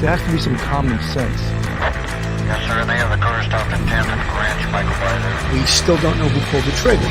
there has to be some common sense. Yes, sir. They have the car stopped in Tampa Ranch, Michael Byler. We still don't know who pulled the trigger.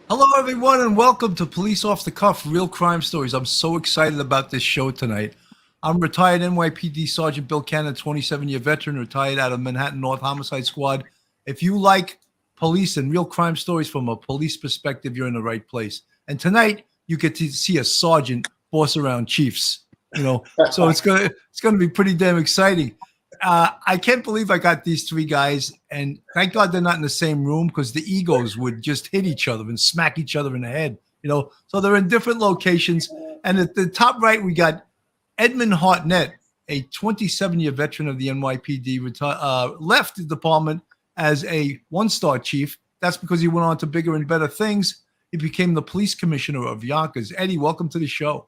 Hello, everyone, and welcome to Police Off the Cuff Real Crime Stories. I'm so excited about this show tonight. I'm retired NYPD Sergeant Bill Cannon, 27-year veteran, retired out of Manhattan North Homicide Squad. If you like police and real crime stories from a police perspective, you're in the right place. And tonight, you get to see a sergeant boss around chiefs. So it's gonna be pretty damn exciting. I can't believe I got these three guys, and thank God they're not in the same room because the egos would just hit each other and smack each other in the head, So they're in different locations. And at the top right, we got Edmund Hartnett, a 27-year veteran of the NYPD, left the department as a one-star chief. That's because he went on to bigger and better things. He became the police commissioner of Yonkers. Eddie, welcome to the show.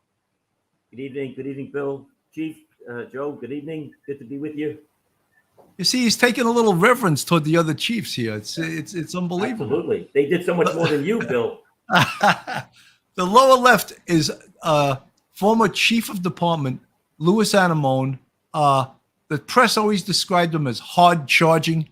Good evening, Bill. Chief, Joe, good evening. Good to be with you. You see, he's taking a little reverence toward the other chiefs here. It's unbelievable. Absolutely. They did so much more than you, Bill. The lower left is former chief of department, Louis Anemone. The press always described him as hard charging.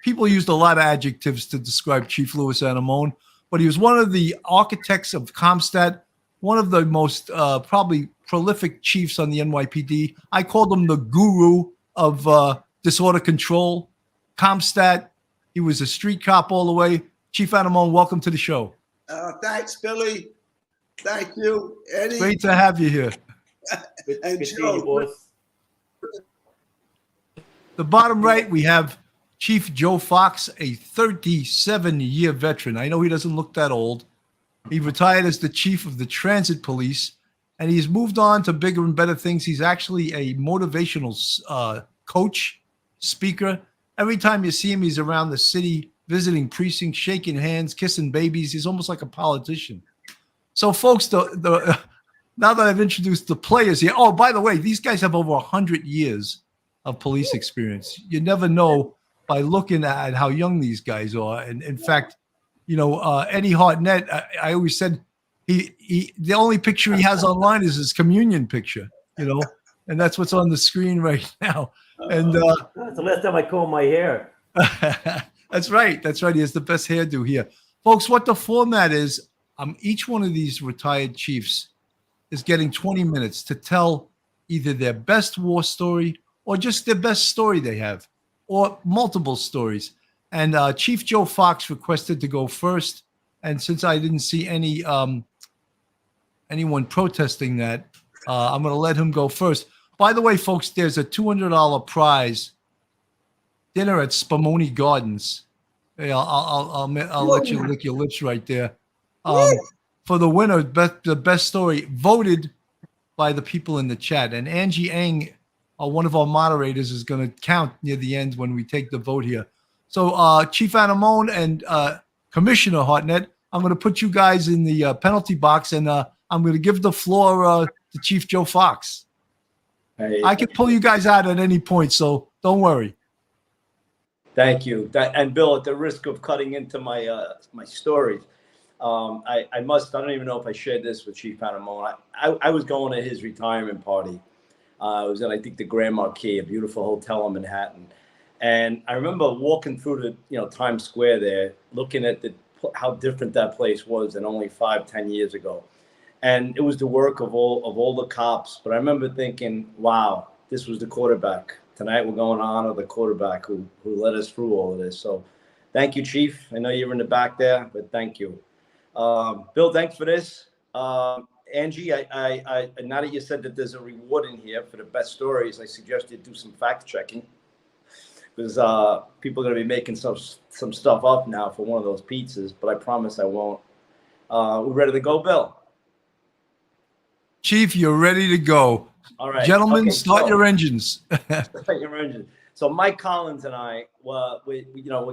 People used a lot of adjectives to describe Chief Louis Anemone, but he was one of the architects of Comstat, one of the most probably prolific chiefs on the NYPD. I called him the guru of disorder control. Comstat, he was a street cop all the way. Chief Anemone, welcome to the show. Thanks, Billy. Thank you, Eddie. Great to have you here. And Good seeing you, boys. The bottom right, we have Chief Joe Fox, a 37-year veteran. I know he doesn't look that old. He retired as the chief of the transit police, and he's moved on to bigger and better things. He's actually a motivational coach, speaker. Every time you see him, he's around the city, visiting precincts, shaking hands, kissing babies. He's almost like a politician. So, folks, now that I've introduced the players here, oh, by the way, these guys have over 100 years of police experience. You never know by looking at how young these guys are. And in fact, Eddie Hartnett, I always said the only picture he has online is his communion picture, and that's what's on the screen right now. And That's the last time I combed my hair. That's right. He has the best hairdo here. Folks, what the format is, each one of these retired chiefs is getting 20 minutes to tell either their best war story or just their best story they have, or multiple stories. And Chief Joe Fox requested to go first. And since I didn't see anyone protesting that, I'm going to let him go first. By the way, folks, there's a $200 prize dinner at Spumoni Gardens. Hey, I'll let you lick your lips right there. For the winner, the best story voted by the people in the chat. And Angie Eng, one of our moderators, is going to count near the end when we take the vote here. So Chief Anemone and Commissioner Hartnett, I'm going to put you guys in the penalty box, and I'm going to give the floor to Chief Joe Fox. Hey, I can pull you guys out at any point, so don't worry. thank you. And Bill, at the risk of cutting into my my stories, I don't even know if I shared this with Chief Anemone. I was going to his retirement party. I was at, I think, the Grand Marquis, a beautiful hotel in Manhattan. And I remember walking through the, Times Square there, looking at how different that place was than only 5-10 years ago. And it was the work of all the cops. But I remember thinking, wow, this was the quarterback. Tonight we're going to honor the quarterback who led us through all of this. So thank you, Chief. I know you're in the back there, but thank you. Bill, thanks for this. Angie, I now that you said that there's a reward in here for the best stories, I suggest you do some fact checking, because people are going to be making some stuff up now for one of those pizzas, but I promise I won't. We're ready to go, Bill? Chief, you're ready to go. All right. Gentlemen, okay, start your engines. Start your engines. So Mike Collins and I, we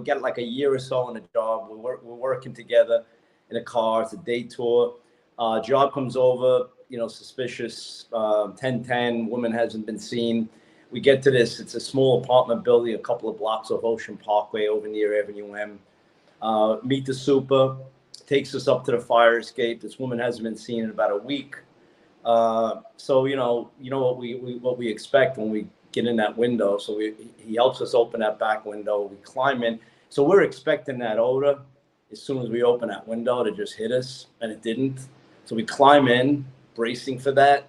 get like a year or so on the job. We're working together. in a car. It's a day tour. Job comes over, suspicious, 1010, woman hasn't been seen. We get to this. It's a small apartment building a couple of blocks off Ocean Parkway over near Avenue M. Meet the super, takes us up to the fire escape. This woman hasn't been seen in about a week. So what we expect when we get in that window. So he helps us open that back window. We climb in. So we're expecting that odor as soon as we open that window to just hit us, and it didn't. So we climb in, bracing for that.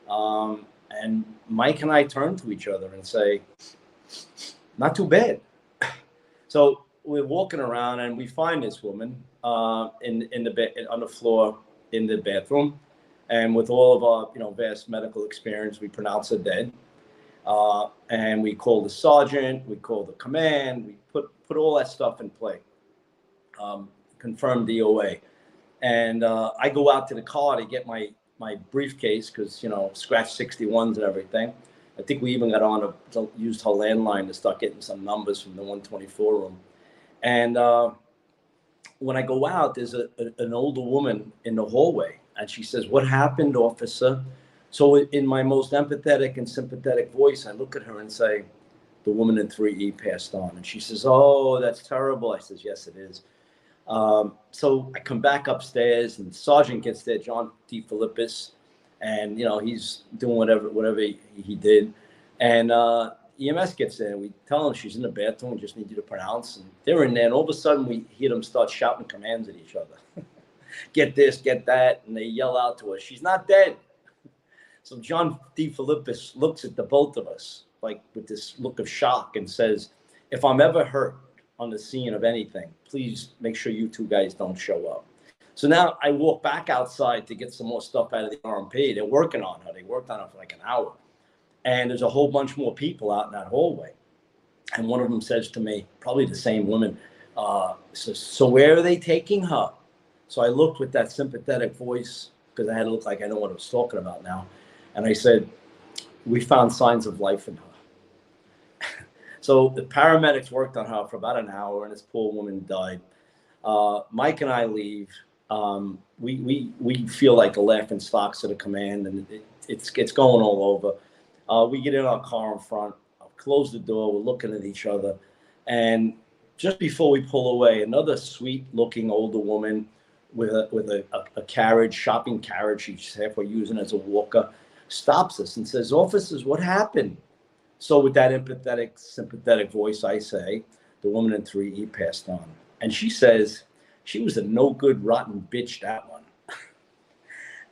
And Mike and I turn to each other and say, not too bad. So we're walking around and we find this woman in the bed, on the floor in the bathroom. And with all of our vast medical experience, we pronounce her dead. And we call the sergeant, we call the command, we put all that stuff in play. Confirmed DOA. And I go out to the car to get my briefcase because, scratch 61s and everything. I think we even got on used her landline to start getting some numbers from the 124 room. And when I go out, there's an older woman in the hallway. And she says, "What happened, officer?" So in my most empathetic and sympathetic voice, I look at her and say, "The woman in 3E passed on." And she says, "Oh, that's terrible." I says, "Yes, it is." So I come back upstairs and the sergeant gets there, John DeFilippis, and he's doing whatever he did. And EMS gets there and we tell him she's in the bathroom, we just need you to pronounce. And they're in there, and all of a sudden we hear them start shouting commands at each other. Get this, get that, and they yell out to us, "She's not dead." So John DeFilippis looks at the both of us like with this look of shock and says, "If I'm ever hurt on the scene of anything, please make sure you two guys don't show up." So now I walk back outside to get some more stuff out of the RMP. They're working on her. They worked on her for like an hour. And there's a whole bunch more people out in that hallway. And one of them says to me, probably the same woman, says, "So where are they taking her?" So I looked with that sympathetic voice because I had to look like I know what I was talking about now. And I said, "We found signs of life in her." So the paramedics worked on her for about an hour, and this poor woman died. Mike and I leave. We feel like a laughing stocks of the command, and it's going all over. We get in our car in front, close the door, we're looking at each other, and just before we pull away, another sweet-looking older woman with a carriage, shopping carriage, she's halfway using as a walker, stops us and says, "Officers, what happened?" So with that empathetic, sympathetic voice, I say, "The woman in 3E passed on." And she says, "She was a no-good, rotten bitch, that one."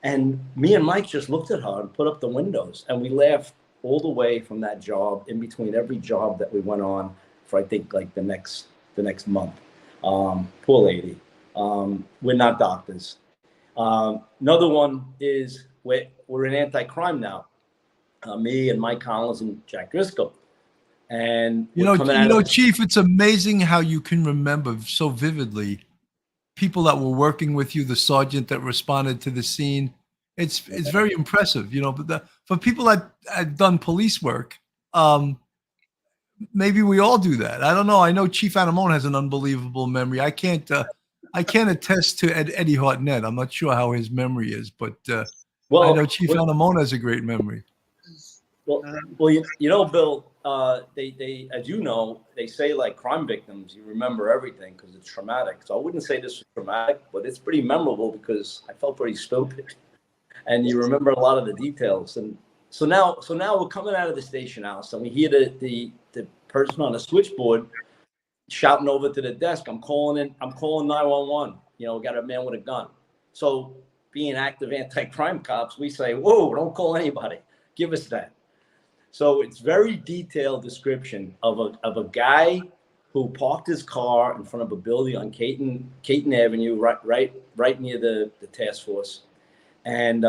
And me and Mike just looked at her and put up the windows, and we laughed all the way from that job, in between every job that we went on for, I think, like the next month. Poor lady. We're not doctors. Another one is we're in anti-crime now. Me and Mike Collins and Jack Driscoll. And Chief, it's amazing how you can remember so vividly people that were working with you, the sergeant that responded to the scene. It's very impressive, but for people that had done police work, maybe we all do that. I don't know. I know Chief Anemone has an unbelievable memory. I can't attest to Eddie Hartnett. I'm not sure how his memory is, but I know Chief Anemone has a great memory. Well, Bill, they, as you know, they say like crime victims, you remember everything because it's traumatic. So I wouldn't say this was traumatic, but it's pretty memorable because I felt pretty stupid, and you remember a lot of the details. And so now we're coming out of the station house, and we hear the person on the switchboard shouting over to the desk, I'm calling 911. We got a man with a gun. So being active anti-crime cops, we say, "Whoa, don't call anybody. Give us that." So it's very detailed description of a guy who parked his car in front of a building on Caton Avenue, right near the task force. And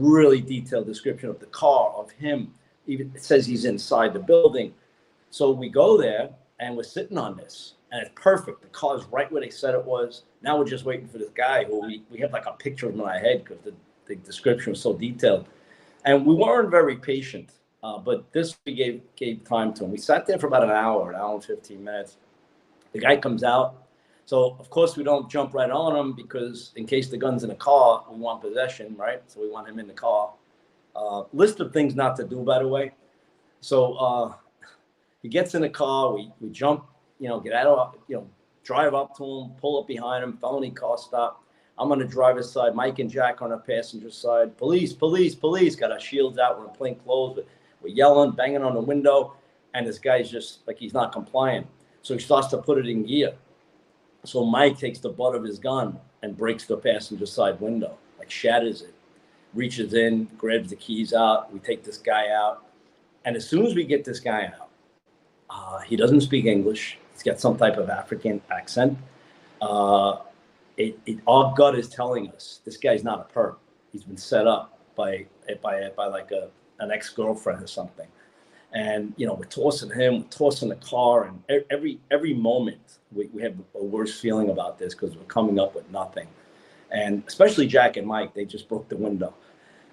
really detailed description of the car, of him. Even it says he's inside the building. So we go there and we're sitting on this, and it's perfect. The car's right where they said it was. Now we're just waiting for this guy who we have like a picture of him in our head because the description was so detailed. And we weren't very patient, but this we gave time to him. We sat there for about an hour and 15 minutes. The guy comes out. So of course we don't jump right on him because in case the gun's in the car, we want possession, right? So we want him in the car. List of things not to do, by the way. So he gets in the car, we jump, get out of, drive up to him, pull up behind him, felony car stop. I'm on the driver's side, Mike and Jack on the passenger side. Police, police, police. Got our shields out, we're in plain clothes, but we're yelling, banging on the window, and this guy's just like he's not compliant. So he starts to put it in gear. So Mike takes the butt of his gun and breaks the passenger side window, like shatters it, reaches in, grabs the keys out. We take this guy out. And as soon as we get this guy out, he doesn't speak English. He's got some type of African accent. Our gut is telling us this guy's not a perp. He's been set up by like an ex-girlfriend or something. And we're tossing him, we're tossing the car, and every moment we have a worse feeling about this because we're coming up with nothing. And especially Jack and Mike, they just broke the window.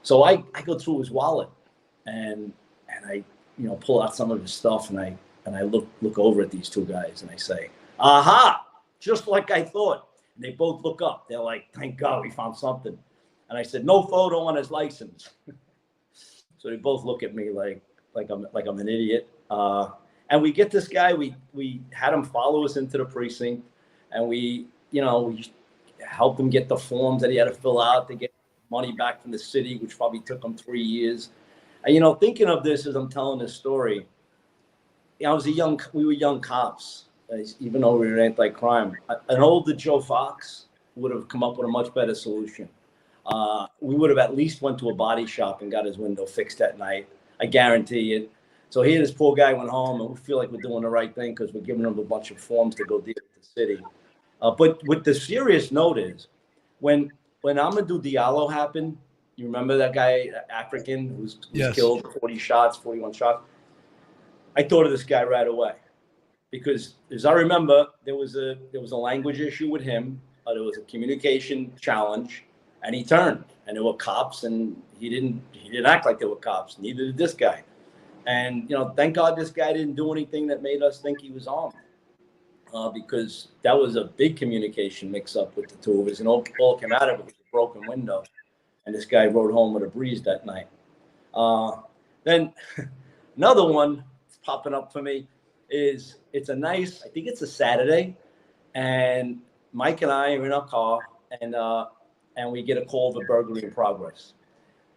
So I go through his wallet and I pull out some of his stuff, and I look over at these two guys and I say, aha, just like I thought. And they both look up. They're like, thank God we found something. And I said, no photo on his license. So they both look at me like I'm an idiot. And we get this guy, we had him follow us into the precinct, and we helped him get the forms that he had to fill out to get money back from the city, which probably took him 3 years. And thinking of this as I'm telling this story, we were young cops, even though we were anti-crime. An older Joe Fox would have come up with a much better solution. We would have at least went to a body shop and got his window fixed that night. I guarantee it. So here, this poor guy went home, and we feel like we're doing the right thing because we're giving him a bunch of forms to go deal with the city. But what the serious note is, when Amadou Diallo happened, you remember that guy, African, who was Yes. killed, 41 shots? I thought of this guy right away because, as I remember, there was a language issue with him. There was a communication challenge, and he turned, and there were cops, and he didn't act like there were cops. Neither did this guy. And thank God this guy didn't do anything that made us think he was armed, because that was a big communication mix-up with the two of us, and all came out of it with a broken window. And this guy rode home with a breeze that night. Then another one that's popping up for me is I think it's a Saturday, and Mike and I are in our car, and we get a call of a burglary in progress.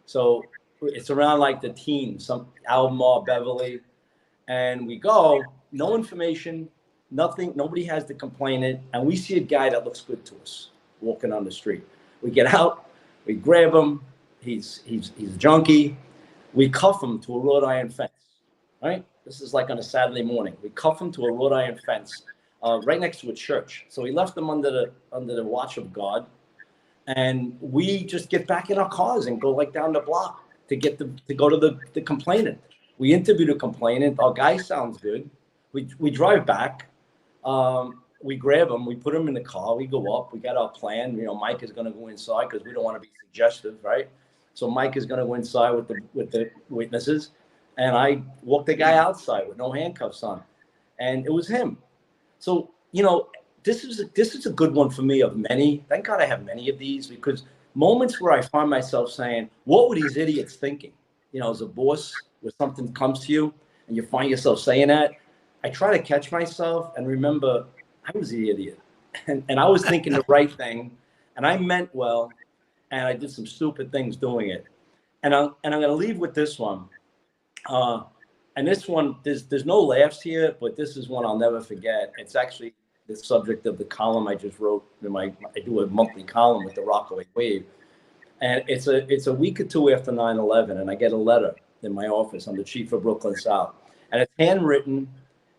So it's around like the teens, some Albemarle, Beverly, and we go, no information, nothing, nobody has the complainant, and we see a guy that looks good to us walking on the street. We get out, we grab him, he's a junkie, we cuff him to a wrought iron fence, right? This is like on a Saturday morning. We cuff him to a wrought iron fence right next to a church. So we left him under the watch of God, and we just get back in our cars and go like down the block to go to the complainant. We interview the complainant. Our guy sounds good. We drive back. We grab him. We put him in the car. We go up. We got our plan. Mike is going to go inside because we don't want to be suggestive, right? So Mike is going to go inside with the witnesses, and I walk the guy outside with no handcuffs on, and it was him. So this is a good one for me of many. Thank God I have many of these, because moments where I find myself saying, what were these idiots thinking? As a boss, where something comes to you and you find yourself saying that, I try to catch myself and remember I was the idiot. And I was thinking the right thing, and I meant well, and I did some stupid things doing it. And I'm going to leave with this one. And this one, there's no laughs here, but this is one I'll never forget. It's actually the subject of the column I just wrote. I do a monthly column with the Rockaway Wave, and it's a week or two after 9/11, and I get a letter in my office. I'm the chief of Brooklyn South, and it's handwritten,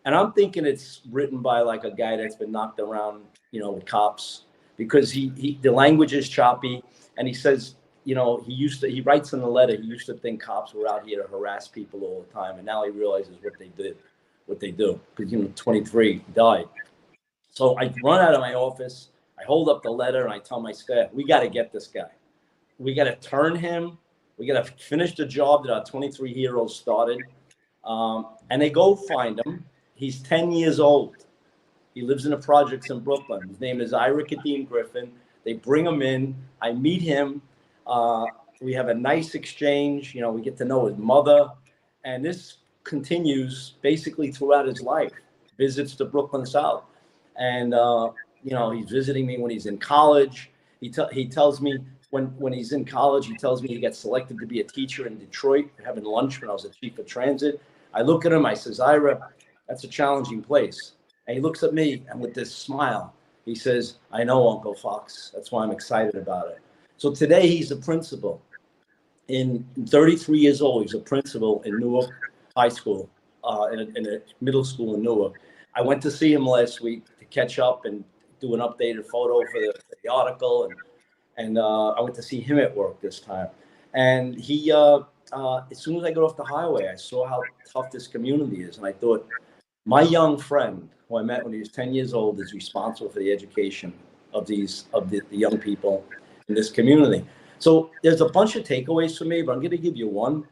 and I'm thinking it's written by like a guy that's been knocked around, with cops, because the language is choppy, and he says, he writes in the letter, he used to think cops were out here to harass people all the time, and now he realizes what they do, because 23 died. So I run out of my office, I hold up the letter, and I tell my staff, we got to get this guy. We got to turn him. We got to finish the job that our 23 heroes started. And they go find him. He's 10 years old. He lives in the projects in Brooklyn. His name is Ira Kadeem Griffin. They bring him in. I meet him. We have a nice exchange. You know, we get to know his mother. And this continues basically throughout his life. Visits to Brooklyn South. And, you know, he's visiting me when he's in college. He tells me when he's in college, he tells me he gets selected to be a teacher in Detroit, having lunch when I was the chief of transit. I look at him, I says, Ira, that's a challenging place. And he looks at me and with this smile, he says, I know, Uncle Fox. That's why I'm excited about it. So today he's a principal. In 33 years old, he's a principal in Newark High School, in a middle school in Newark. I went to see him last week to catch up and do an updated photo for the article. And I went to see him at work this time. And he, as soon as I got off the highway, I saw how tough this community is. And I thought, my young friend, who I met when he was 10 years old, is responsible for the education of the young people in this community. So there's a bunch of takeaways for me, but I'm going to give you one.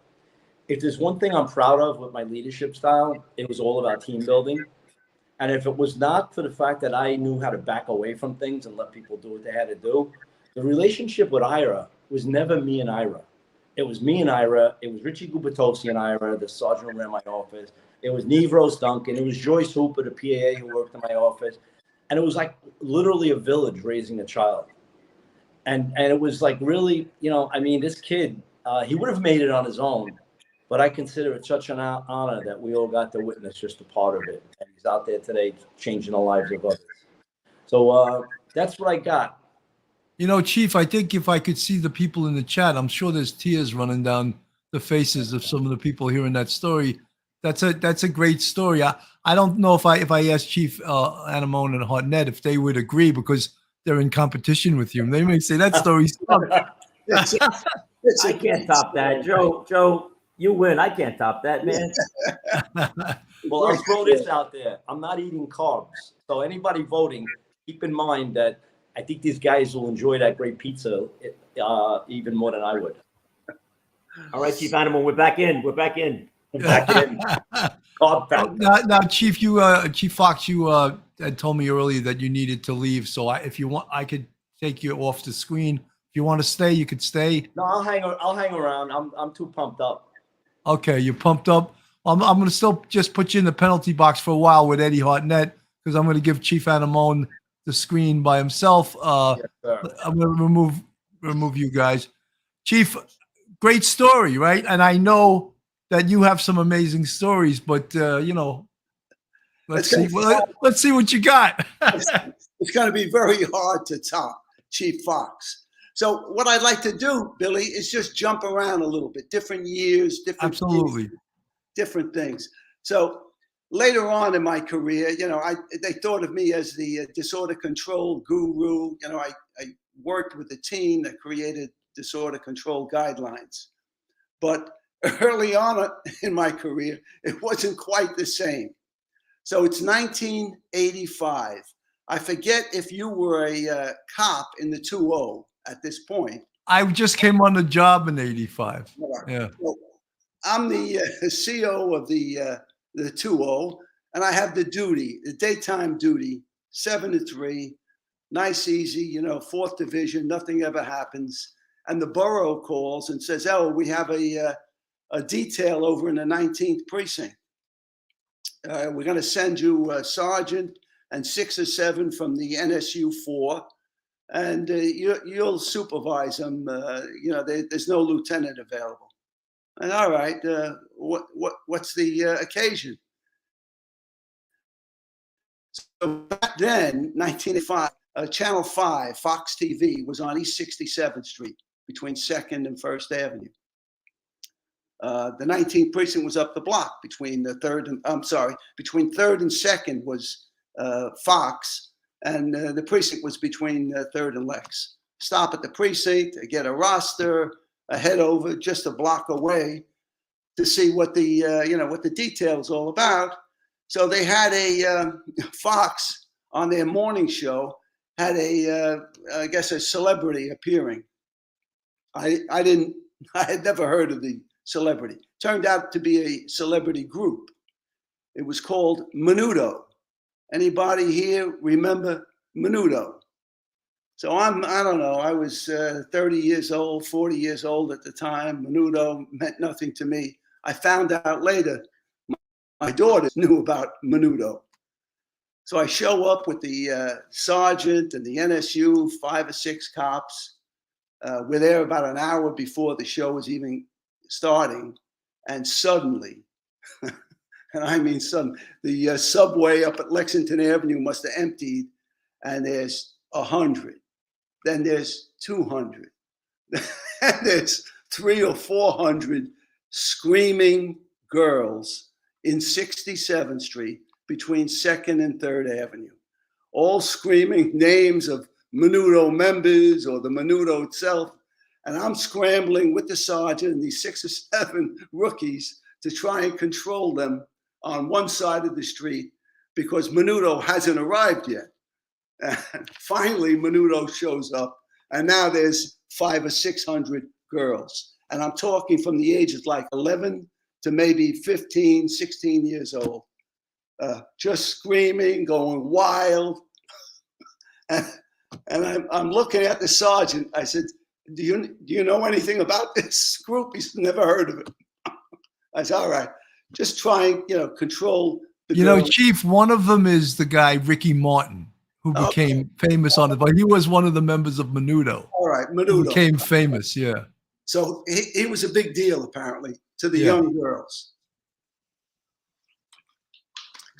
If there's one thing I'm proud of with my leadership style, it was all about team building. And if it was not for the fact that I knew how to back away from things and let people do what they had to do, the relationship with Ira was never me and Ira. It was me and Ira. It was Richie Gubatosi and Ira, the sergeant who ran my office. It was Nevros Duncan. It was Joyce Hooper, the PAA who worked in my office. And it was like literally a village raising a child. And it was like really, you know, I mean, this kid, he would have made it on his own, but I consider it such an honor that we all got to witness just a part of it. And he's out there today changing the lives of others. So that's what I got. You know, Chief, I think if I could see the people in the chat, I'm sure there's tears running down the faces of some of the people hearing that story. That's a great story. I don't know if I asked Chief Anemone and Hartnett if they would agree because they're in competition with you. They may say that story sucked. I can't top that. Joe, you win. I can't top that, man. Well, I'll throw this out there. I'm not eating carbs. So anybody voting, keep in mind that I think these guys will enjoy that great pizza even more than I would. All right, Chief Anemone, we're back in. We're back in. Now, Chief, Chief Fox, you had told me earlier that you needed to leave. So if you want, I could take you off the screen. If you want to stay, you could stay. No, I'll hang around. I'm too pumped up. Okay, you're pumped up. I'm going to still just put you in the penalty box for a while with Eddie Hartnett because I'm going to give Chief Anemone the screen by himself. Yes, I'm going to remove you guys. Chief, great story, right? And I know that you have some amazing stories, but you know, let's see what you got. It's going to be very hard to top Chief Fox. So what I'd like to do, Billy, is just jump around a little bit, different years, different Absolutely. things, different things. So later on in my career, you know, they thought of me as the disorder control guru. You know, I worked with a team that created disorder control guidelines. But early on in my career, it wasn't quite the same. So it's 1985. I forget if you were a cop in the 2-0 at this point. I just came on the job in 85. Yeah. Well, I'm the CO of the 2-0, and I have the duty, the daytime duty, 7 to 3, nice, easy, you know, 4th Division, nothing ever happens. And the borough calls and says, oh, we have a detail over in the 19th precinct. We're going to send you a sergeant and 6 or 7 from the NSU 4, and you'll supervise them. You know, there's no lieutenant available. And all right, what's the occasion? So back then, 1985, Channel 5, Fox TV, was on East 67th Street between 2nd and 1st Avenue. The 19th precinct was up the block between 3rd and 2nd was Fox, and the precinct was between 3rd and Lex. Stop at the precinct, get a roster, head over just a block away to see what the what the detail's all about. So they had a Fox on their morning show had I guess a celebrity appearing. I had never heard of the celebrity. Turned out to be a celebrity group. It was called Menudo. Anybody here remember Menudo? So I don't know, I was 30 years old, 40 years old at the time. Menudo meant nothing to me. I found out later my daughters knew about Menudo. So I show up with the sergeant and the NSU, 5 or 6 cops. We're there about an hour before the show was even starting. And suddenly, and I mean suddenly, the subway up at Lexington Avenue must have emptied, and there's 100. Then there's 200. And there's 300 or 400 screaming girls in 67th Street between 2nd and 3rd Avenue, all screaming names of Menudo members or the Menudo itself. And I'm scrambling with the sergeant and these 6 or 7 rookies to try and control them on one side of the street because Menudo hasn't arrived yet. And finally, Menudo shows up, and now there's 500 or 600 girls. And I'm talking from the ages like 11 to maybe 15, 16 years old, just screaming, going wild. And I'm looking at the sergeant. I said, do you know anything about this group? He's never heard of it. I said, all right, just try and, control the girls. Chief, one of them is the guy, Ricky Martin, who became famous on it, but he was one of the members of Menudo. All right, Menudo. Who became famous, yeah. So he was a big deal, apparently, to the young girls.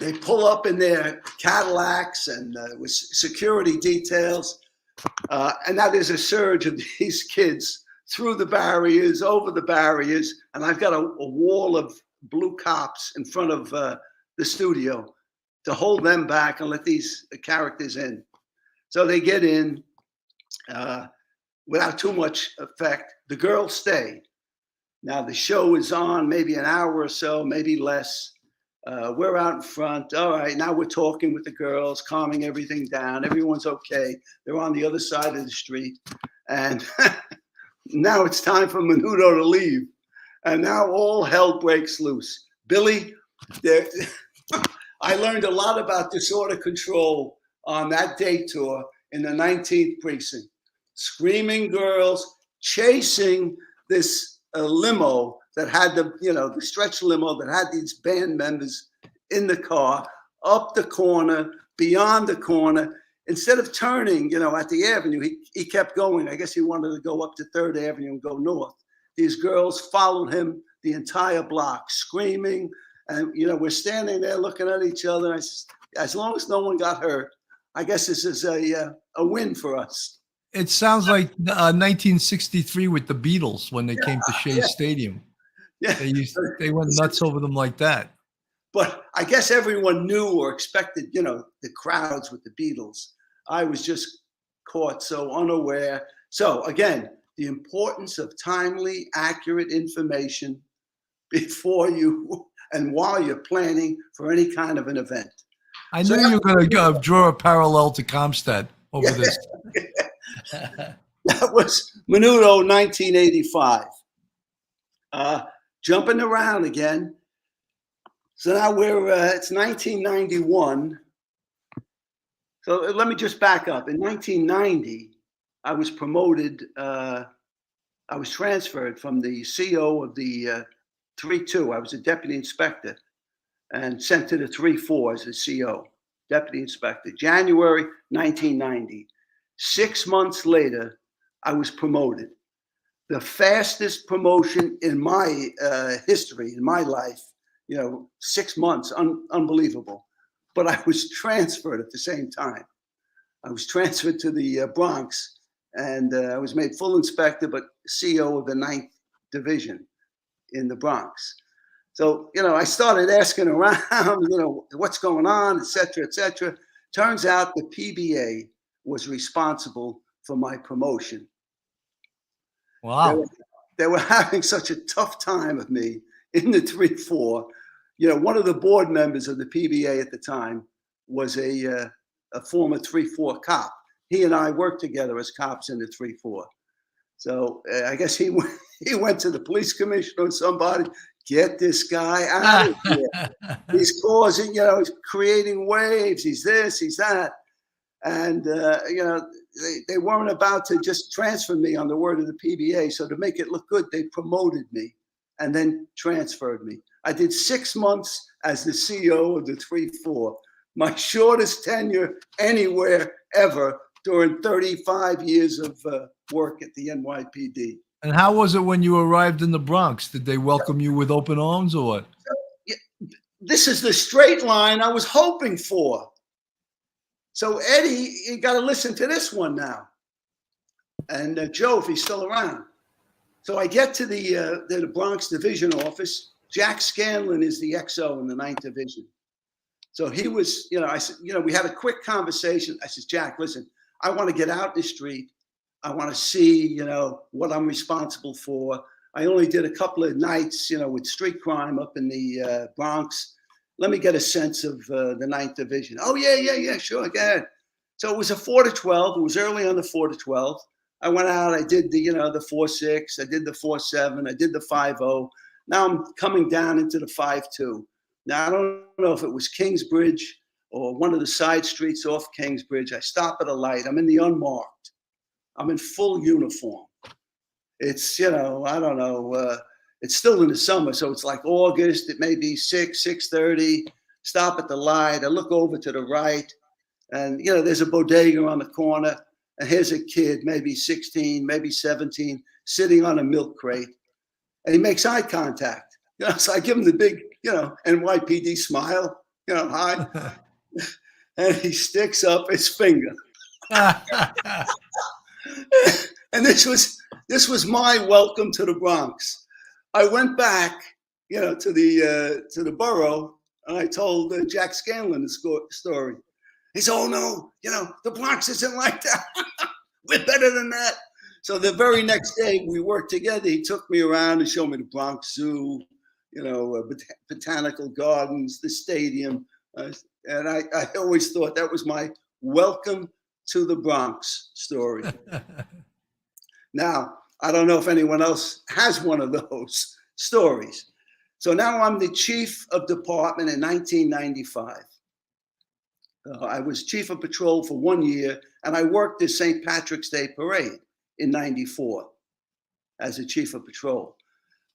They pull up in their Cadillacs and with security details. And now there's a surge of these kids through the barriers, over the barriers. And I've got a wall of blue cops in front of the studio to hold them back and let these characters in. So they get in without too much effect. The girls stay. Now the show is on maybe an hour or so, maybe less. We're out in front. All right, now we're talking with the girls, calming everything down. Everyone's okay. They're on the other side of the street. And now it's time for Menudo to leave. And now all hell breaks loose. Billy, I learned a lot about disorder control on that day tour in the 19th precinct. Screaming girls chasing this limo that had the stretch limo that had these band members in the car, up the corner, beyond the corner. Instead of turning, at the avenue, he kept going. I guess he wanted to go up to 3rd Avenue and go north. These girls followed him the entire block, screaming. And, we're standing there looking at each other. I said, as long as no one got hurt, I guess this is a win for us. It sounds like 1963 with the Beatles when they came to Shea Stadium. Yeah. They went nuts over them like that. But I guess everyone knew or expected, the crowds with the Beatles. I was just caught so unaware. So again, the importance of timely, accurate information before you and while you're planning for any kind of an event. I knew you were going to draw a parallel to Comstead over this. That was Menudo 1985. Jumping around again. So now it's 1991. So let me just back up. In 1990, I was promoted. I was transferred from the CO of the 3-2. I was a deputy inspector and sent to the 3-4 as a CO, deputy inspector. January 1990. 6 months later, I was promoted. The fastest promotion in my history, in my life, 6 months, unbelievable. But I was transferred at the same time. I was transferred to the Bronx, and I was made full inspector, but CO of the 9th Division in the Bronx. So, I started asking around, what's going on, et cetera, et cetera. Turns out the PBA was responsible for my promotion. Wow. They were having such a tough time with me in the 3-4. One of the board members of the PBA at the time was a former 3-4 cop. He and I worked together as cops in the 3-4. So I guess he He went to the police commissioner or somebody, get this guy out of here. He's causing, he's creating waves. He's this, he's that. And, they weren't about to just transfer me on the word of the PBA. So to make it look good, they promoted me and then transferred me. I did 6 months as the CEO of the 3-4, my shortest tenure anywhere ever during 35 years of work at the NYPD. And how was it when you arrived in the Bronx? Did they welcome you with open arms or what? This is the straight line I was hoping for. So Eddie, you got to listen to this one now. And Joe, if he's still around. So I get to the Bronx division office. Jack Scanlon is the XO in the 9th Division. So he was, I said, we had a quick conversation. I said, Jack, listen, I want to get out in the street. I want to see, what I'm responsible for. I only did a couple of nights, with street crime up in the Bronx. Let me get a sense of the 9th Division. Oh, yeah, sure, go ahead. So it was a 4 to 12. It was early on the 4 to 12. I went out, I did the 4-6, I did the 4-7, I did the 5-0. Now I'm coming down into the 5-2. Now I don't know if it was Kingsbridge or one of the side streets off Kingsbridge. I stop at a light. I'm in the unmarked. I'm in full uniform. It's, I don't know. It's still in the summer, so it's like August. It may be 6:30. Stop at the light. I look over to the right, and, there's a bodega on the corner. And here's a kid, maybe 16, maybe 17, sitting on a milk crate. And he makes eye contact. So I give him the big, NYPD smile, hi. And he sticks up his finger. And this was my welcome to the Bronx. I went back, to the borough, and I told Jack Scanlon the story. He said, oh no, the Bronx isn't like that. We're better than that. So the very next day we worked together. He took me around and showed me the Bronx Zoo, botanical gardens, the stadium. And I always thought that was my welcome to the Bronx story. Now, I don't know if anyone else has one of those stories. So now I'm the chief of department in 1995. I was chief of patrol for 1 year, and I worked the St. Patrick's Day Parade in 94 as a chief of patrol.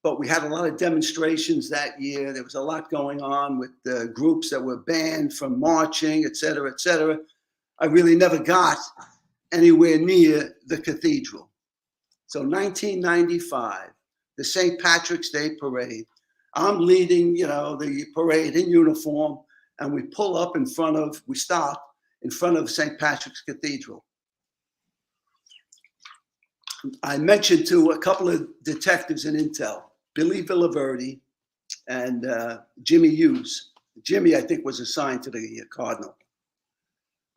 But we had a lot of demonstrations that year. There was a lot going on with groups that were banned from marching, et cetera, et cetera. I really never got anywhere near the cathedral. So 1995, the St. Patrick's Day Parade. I'm leading, the parade in uniform. And we stop in front of St. Patrick's Cathedral. I mentioned to a couple of detectives in Intel, Billy Villaverde and Jimmy Hughes. Jimmy, I think, was assigned to the Cardinal.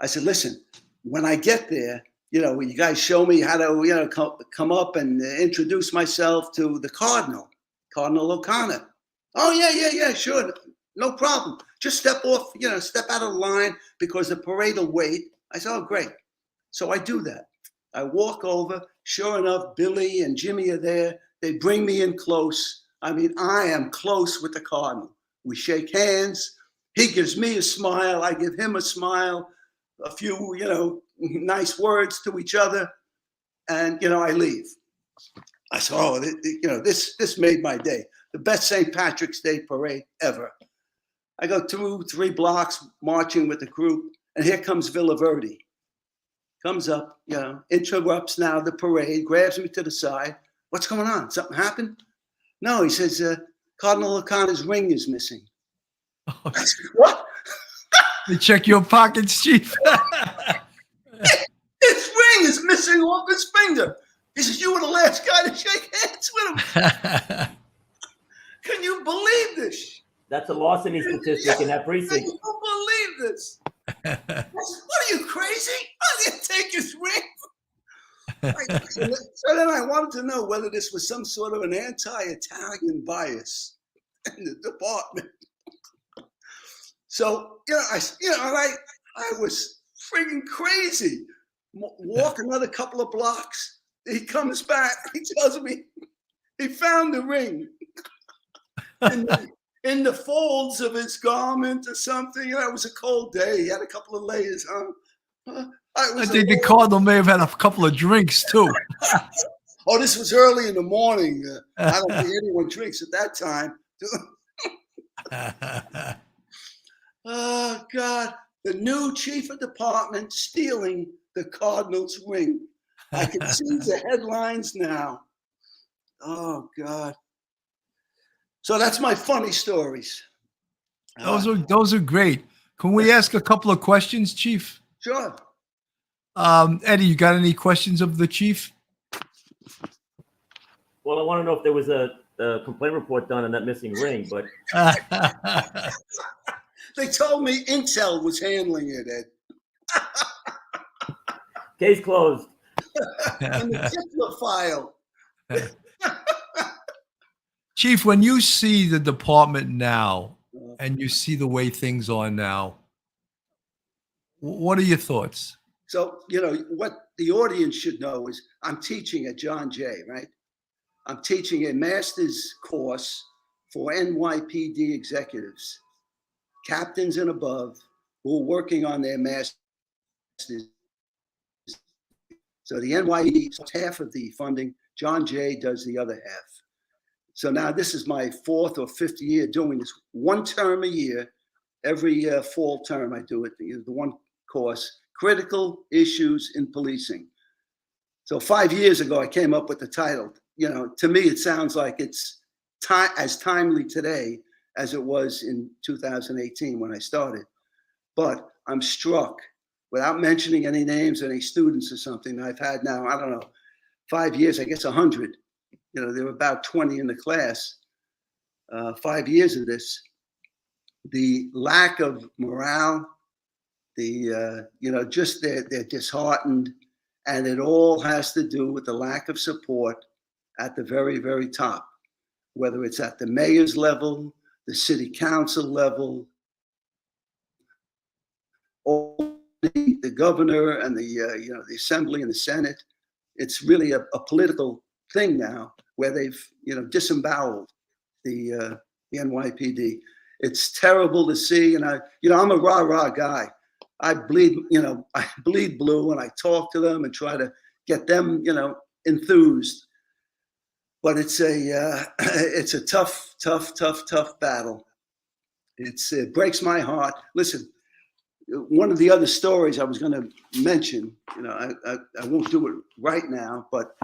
I said, listen, when I get there, you guys show me how to, come up and introduce myself to the Cardinal O'Connor. Oh, yeah, sure. No problem. Just step off, step out of the line because the parade will wait. I said, oh, great. So I do that. I walk over. Sure enough, Billy and Jimmy are there. They bring me in close. I mean, I am close with the Cardinal. We shake hands. He gives me a smile. I give him a smile. A few, nice words to each other. And, I leave. I said, oh, this made my day. The best St. Patrick's Day parade ever. I go 2-3 blocks marching with the group, and here comes Villaverde. Comes up, interrupts now the parade, grabs me to the side. What's going on? Something happened? No, he says, Cardinal O'Connor's ring is missing. I said, what? They check your pockets, Chief. His ring is missing off his finger. He says, you were the last guy to shake hands with him. Can you believe this? That's a larceny statistic in that precinct. Can you believe this? I said, what are you, crazy? I didn't take his ring. So then I wanted to know whether this was some sort of an anti-Italian bias in the department. So, I was freaking crazy. Walk another couple of blocks. He comes back. He tells me, He found the ring in the folds of his garment or something. You know, it was a cold day. He had a couple of layers on. I think the cardinal may have had a couple of drinks too. Oh, this was early in the morning. I don't think anyone drinks at that time. Oh, God. The new chief of department stealing the Cardinals' ring. I can see the headlines now. Oh, God. So that's my funny stories. Those are great. Can we ask a couple of questions, Chief? Sure. Eddie, you got any questions of the chief? Well, I want to know if there was a complaint report done on that missing ring, but They told me Intel was handling it, Ed. case closed. In the Tipler file. Chief, when you see the department now and you see the way things are now, what are your thoughts? So, you know, what the audience should know is I'm teaching at John Jay, right? I'm teaching a master's course for NYPD executives, captains and above, who are working on their master's. So the NYPD does half of the funding, John Jay does the other half. So now this is my 4th or 5th year doing this, one term a year. Every fall term I do it, the one course, Critical Issues in Policing. So 5 years ago, I came up with the title. You know, to me, it sounds like it's as timely today as it was in 2018 when I started. But I'm struck, without mentioning any names, any students or something, I've had now, I don't know, 5 years, I guess 100. You know, there were about 20 in the class. 5 years of this, the lack of morale, the just they're disheartened, and it all has to do with the lack of support at the very, very top, whether it's at the mayor's level, the city council level, or the governor and the assembly and the Senate. It's really a political thing now where they've disemboweled the NYPD. It's terrible to see, and I'm a rah-rah guy. I bleed blue, and I talk to them and try to get them, enthused. But it's a tough battle. It breaks my heart. Listen, one of the other stories I was going to mention, I won't do it right now, but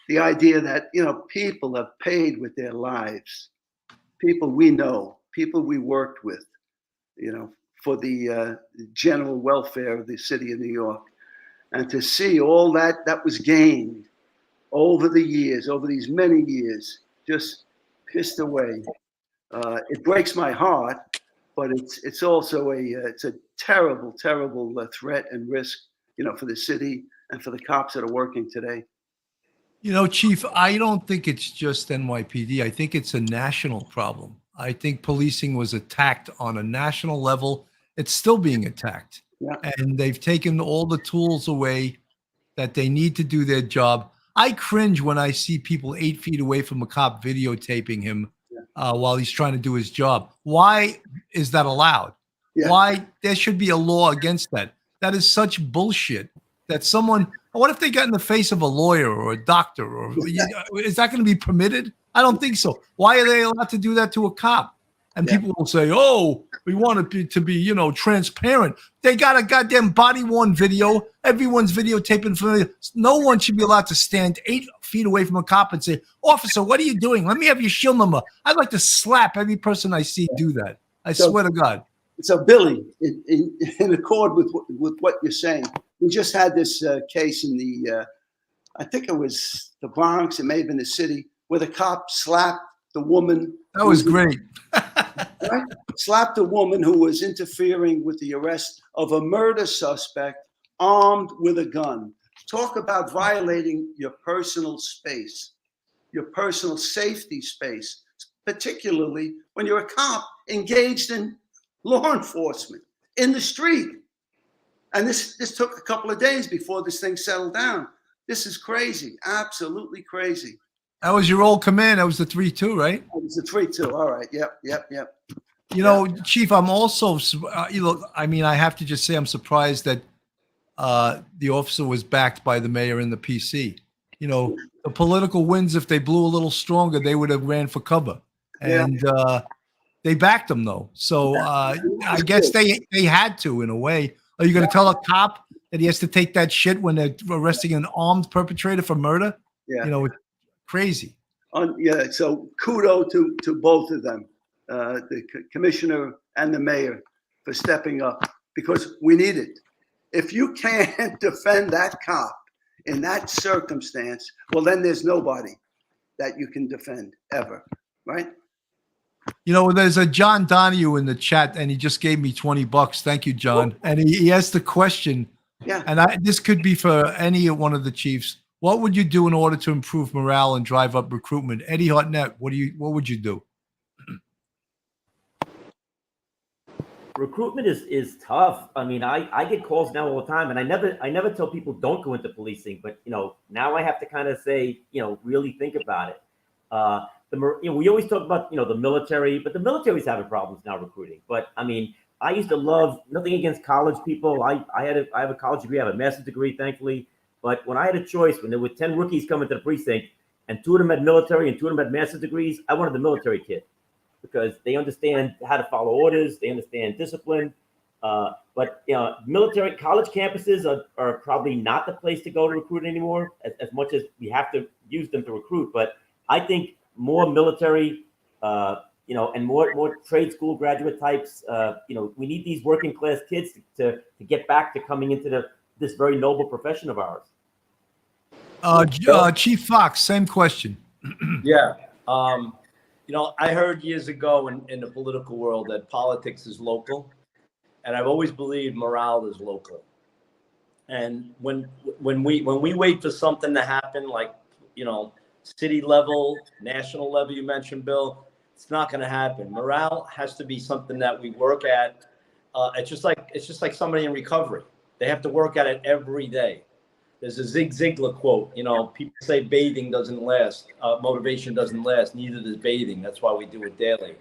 the idea that people have paid with their lives, people we know, people we worked with, for the general welfare of the city of New York. And to see all that was gained over the years, over these many years, just pissed away. It breaks my heart, but it's also a terrible threat and risk, for the city and for the cops that are working today. Chief, I don't think it's just NYPD. I think it's a national problem. I think policing was attacked on a national level. It's still being attacked. Yeah. And they've taken all the tools away that they need to do their job. I cringe when I see people 8 feet away from a cop videotaping him while he's trying to do his job. Why is that allowed? Yeah. Why? There should be a law against that. That is such bullshit that someone, what if they got in the face of a lawyer or a doctor? Or is that going to be permitted? I don't think so. Why are they allowed to do that to a cop? And people will say, oh, we want it to be, transparent. They got a goddamn body-worn video. Everyone's videotaping. No one should be allowed to stand 8 feet away from a cop and say, officer, what are you doing? Let me have your shield number. I'd like to slap every person I see do that. I swear to God. So, Billy, in accord with what you're saying, we just had this case in the, I think it was the Bronx, it may have been the city, where the cop slapped the woman. That was great. Right? Slapped a woman who was interfering with the arrest of a murder suspect armed with a gun. Talk about violating your personal space, your personal safety space, particularly when you're a cop engaged in law enforcement in the street. And this took a couple of days before this thing settled down. This is crazy, absolutely crazy. That was your old command. That was the 3-2, right? It was a 3-2. All right. Yep. You know, Chief, I'm also, I mean, I have to just say I'm surprised that the officer was backed by the mayor and the PC. You know, the political winds, if they blew a little stronger, they would have ran for cover. And they backed him, though. So I guess they had to, in a way. Are you going to tell a cop that he has to take that shit when they're arresting an armed perpetrator for murder? Yeah. You know, it's crazy. So kudos to both of them, the commissioner and the mayor, for stepping up, because we need it. If you can't defend that cop in that circumstance, well, then there's nobody that you can defend ever, right? You know, there's a John Donahue in the chat, and he just gave me $20. Thank you, John. And he asked the question, and this could be for any one of the chiefs. What would you do in order to improve morale and drive up recruitment? Eddie Hartnett, what would you do? Recruitment is tough. I mean, I get calls now all the time, and I never tell people don't go into policing, but now I have to kind of say, really think about it. We always talk about the military, but the military's having problems now recruiting. But I mean, I used to love, nothing against college people. I have a college degree, I have a master's degree, thankfully. But when I had a choice, when there were 10 rookies coming to the precinct, and 2 of them had military and 2 of them had master's degrees, I wanted the military kid, because they understand how to follow orders, they understand discipline. But military college campuses are probably not the place to go to recruit anymore, as much as we have to use them to recruit. But I think more military, and more trade school graduate types. We need these working class kids to get back to coming into this very noble profession of ours. Chief Fox, same question. Yeah. I heard years ago in the political world that politics is local, and I've always believed morale is local. And when we wait for something to happen, like city level, national level, you mentioned, Bill, it's not going to happen. Morale has to be something that we work at. It's just like somebody in recovery. They have to work at it every day. There's a Zig Ziglar quote, people say bathing doesn't last, motivation doesn't last, neither does bathing. That's why we do it daily.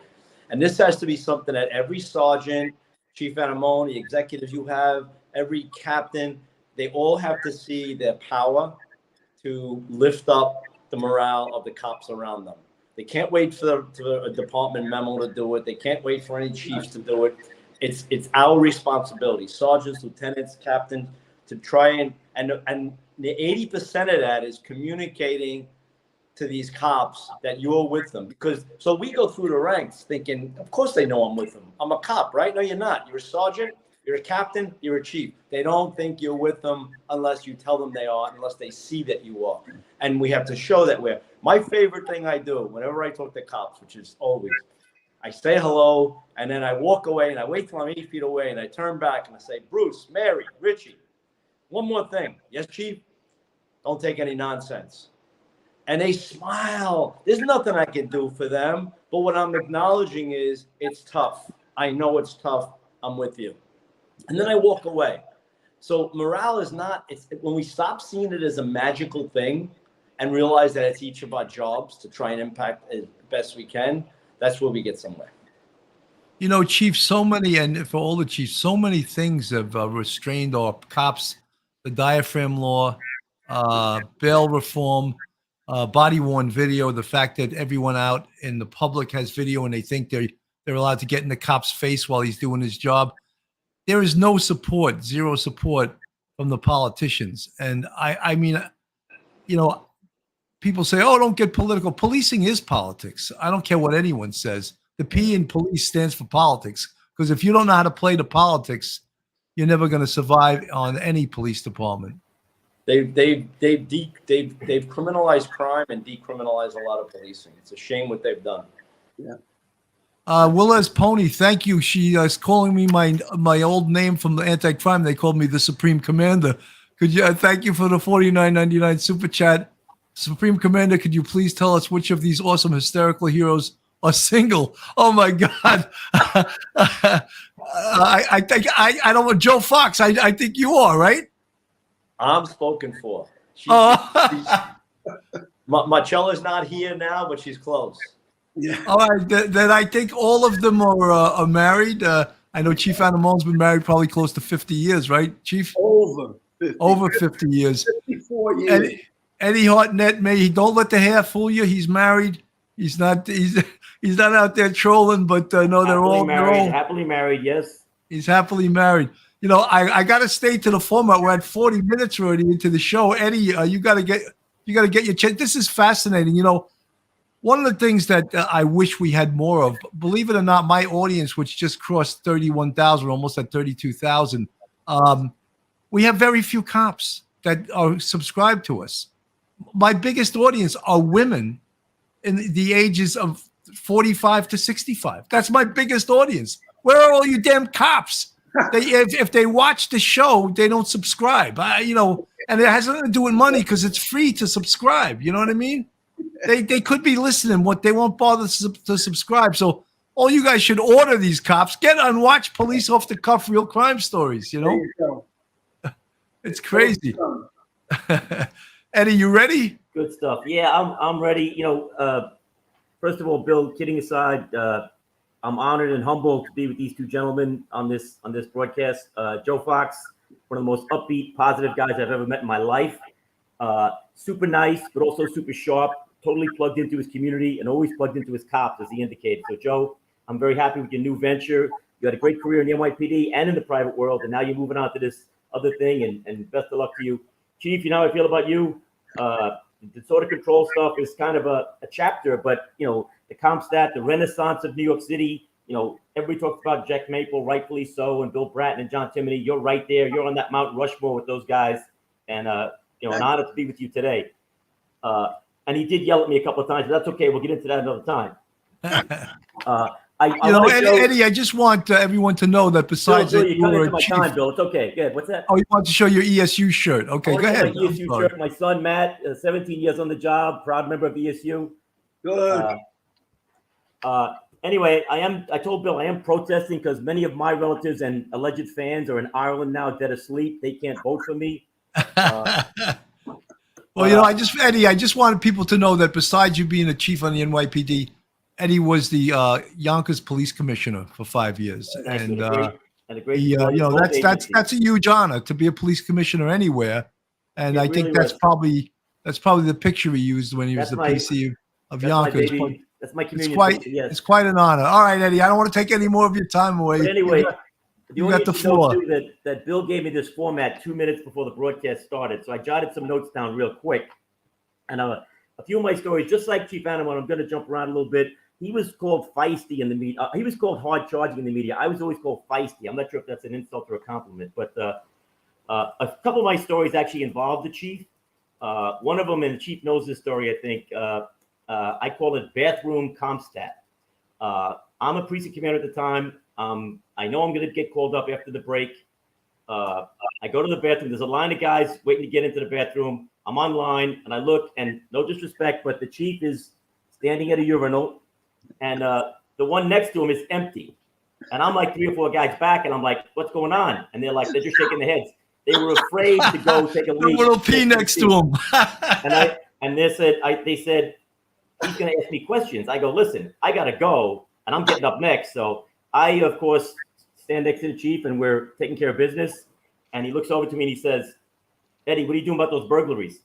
And this has to be something that every sergeant, Chief Anemone, the executives you have, every captain, they all have to see their power to lift up the morale of the cops around them. They can't wait for a department memo to do it. They can't wait for any chiefs to do it. It's our responsibility, sergeants, lieutenants, captains, to try and the 80% of that is communicating to these cops that you're with them. Because so we go through the ranks thinking, of course they know I'm with them. I'm a cop, right? No, you're not. You're a sergeant, you're a captain, you're a chief. They don't think you're with them unless you tell them they are, unless they see that you are. And we have to show that we're. My favorite thing I do whenever I talk to cops, which is always, I say hello, and then I walk away, and I wait till I'm 8 feet away, and I turn back, and I say, Bruce, Mary, Richie, one more thing. Yes, Chief? Don't take any nonsense. And they smile. There's nothing I can do for them, but what I'm acknowledging is it's tough. I know it's tough. I'm with you. And then I walk away. So morale is not, it's when we stop seeing it as a magical thing and realize that it's each of our jobs to try and impact as best we can, that's where we get somewhere. Chief, so many, and for all the chiefs, so many things have restrained our cops, the diaphragm law, bail reform, body-worn video, the fact that everyone out in the public has video and they think they're allowed to get in the cop's face while he's doing his job. There is no support, zero support from the politicians. And I mean, people say, oh, don't get political. Policing is politics. I don't care what anyone says. The P in police stands for politics, because if you don't know how to play the politics, you're never going to survive on any police department. They've criminalized crime and decriminalized a lot of policing. It's a shame what they've done. Yeah. Willis Pony, thank you. She is calling me my old name from the anti-crime. They called me the Supreme Commander. Could you thank you for the $49.99 super chat. Supreme Commander, could you please tell us which of these awesome hysterical heroes are single? Oh my God. I think I don't want Joe Fox. I think you are, right? I'm spoken for. Marcella's not here now, but she's close. Yeah. All right, then I think all of them are married. I know Chief Anemone's been married probably close to 50 years, right, Chief? Over 50. Over 50 years. 54 years. Eddie Hartnett, don't let the hair fool you. He's married. He's not out there trolling, but no, Happily married, yes. he's happily married. You know, I got to stay to the format. We're at 40 minutes already into the show. Eddie, you got to get your chance. This is fascinating. You know, one of the things that I wish we had more of, believe it or not, my audience, which just crossed 31,000, almost at 32,000, we have very few cops that are subscribed to us. My biggest audience are women in the ages of 45 to 65. That's my biggest audience. Where are all you damn cops? If they watch the show, they don't subscribe. You know, and it has nothing to do with money because it's free to subscribe. You know what I mean? They could be listening, what they won't bother to subscribe. So all you guys should order these cops. Get on watch Police Off the Cuff Real Crime Stories. You know, it's crazy. Eddie, you ready? Good stuff. Yeah, I'm ready. You know, first of all, Bill, kidding aside, I'm honored and humbled to be with these two gentlemen on this broadcast. Joe Fox, one of the most upbeat, positive guys I've ever met in my life. Super nice, but also super sharp. Totally plugged into his community and always plugged into his cops, as he indicated. So, Joe, I'm very happy with your new venture. You had a great career in the NYPD and in the private world, and now you're moving on to this other thing. And best of luck to you, Chief. You know how I feel about you. The sort of control stuff is kind of a chapter, but you know, the CompStat, the renaissance of New York City. You know, everybody talks about Jack Maple, rightfully so, and Bill Bratton and John Timoney. You're right there. You're on that Mount Rushmore with those guys, and you know, an honor to be with you today. And he did yell at me a couple of times, but that's okay. We'll get into that another time. Eddie, I just want everyone to know that besides Bill, that you you cut were into a my chief. time, Bill. It's okay. Good. What's that? Oh, you want to show your ESU shirt? Okay, go ahead. My ESU shirt. My son Matt, 17 years on the job, proud member of ESU. Good. Anyway, I told Bill I am protesting because many of my relatives and alleged fans are in Ireland now, dead asleep. They can't vote for me. Well, you know, Eddie, I just wanted people to know that besides you being a chief on the NYPD, Eddie was the Yonkers police commissioner for 5 years, and you know, that's a huge honor to be a police commissioner anywhere, and I think that's probably the picture he used when he was the PC of Yonkers. That's my community. It's quite an honor. All right, Eddie, I don't want to take any more of your time away. But anyway, you got the floor. That Bill gave me this format 2 minutes before the broadcast started, so I jotted some notes down real quick. And a few of my stories, just like Chief Anemone, I'm going to jump around a little bit. He was called feisty in the media. He was called hard charging in the media. I was always called feisty. I'm not sure if that's an insult or a compliment, but a couple of my stories actually involved the chief. One of them, and the chief knows this story, I think. I call it bathroom CompStat. I'm a precinct commander at the time. I know I'm going to get called up after the break. I go to the bathroom. There's a line of guys waiting to get into the bathroom. I'm online, and I look, and no disrespect, but the chief is standing at a urinal, and the one next to him is empty. And I'm like 3 or 4 guys back, and I'm like, what's going on? And they're just shaking their heads. They were afraid to go take a leak. A little pee next to him. and they said, he's going to ask me questions. I go, listen, I got to go, and I'm getting up next. So I, of course, stand next to the chief, and we're taking care of business. And he looks over to me, and he says, Eddie, what are you doing about those burglaries?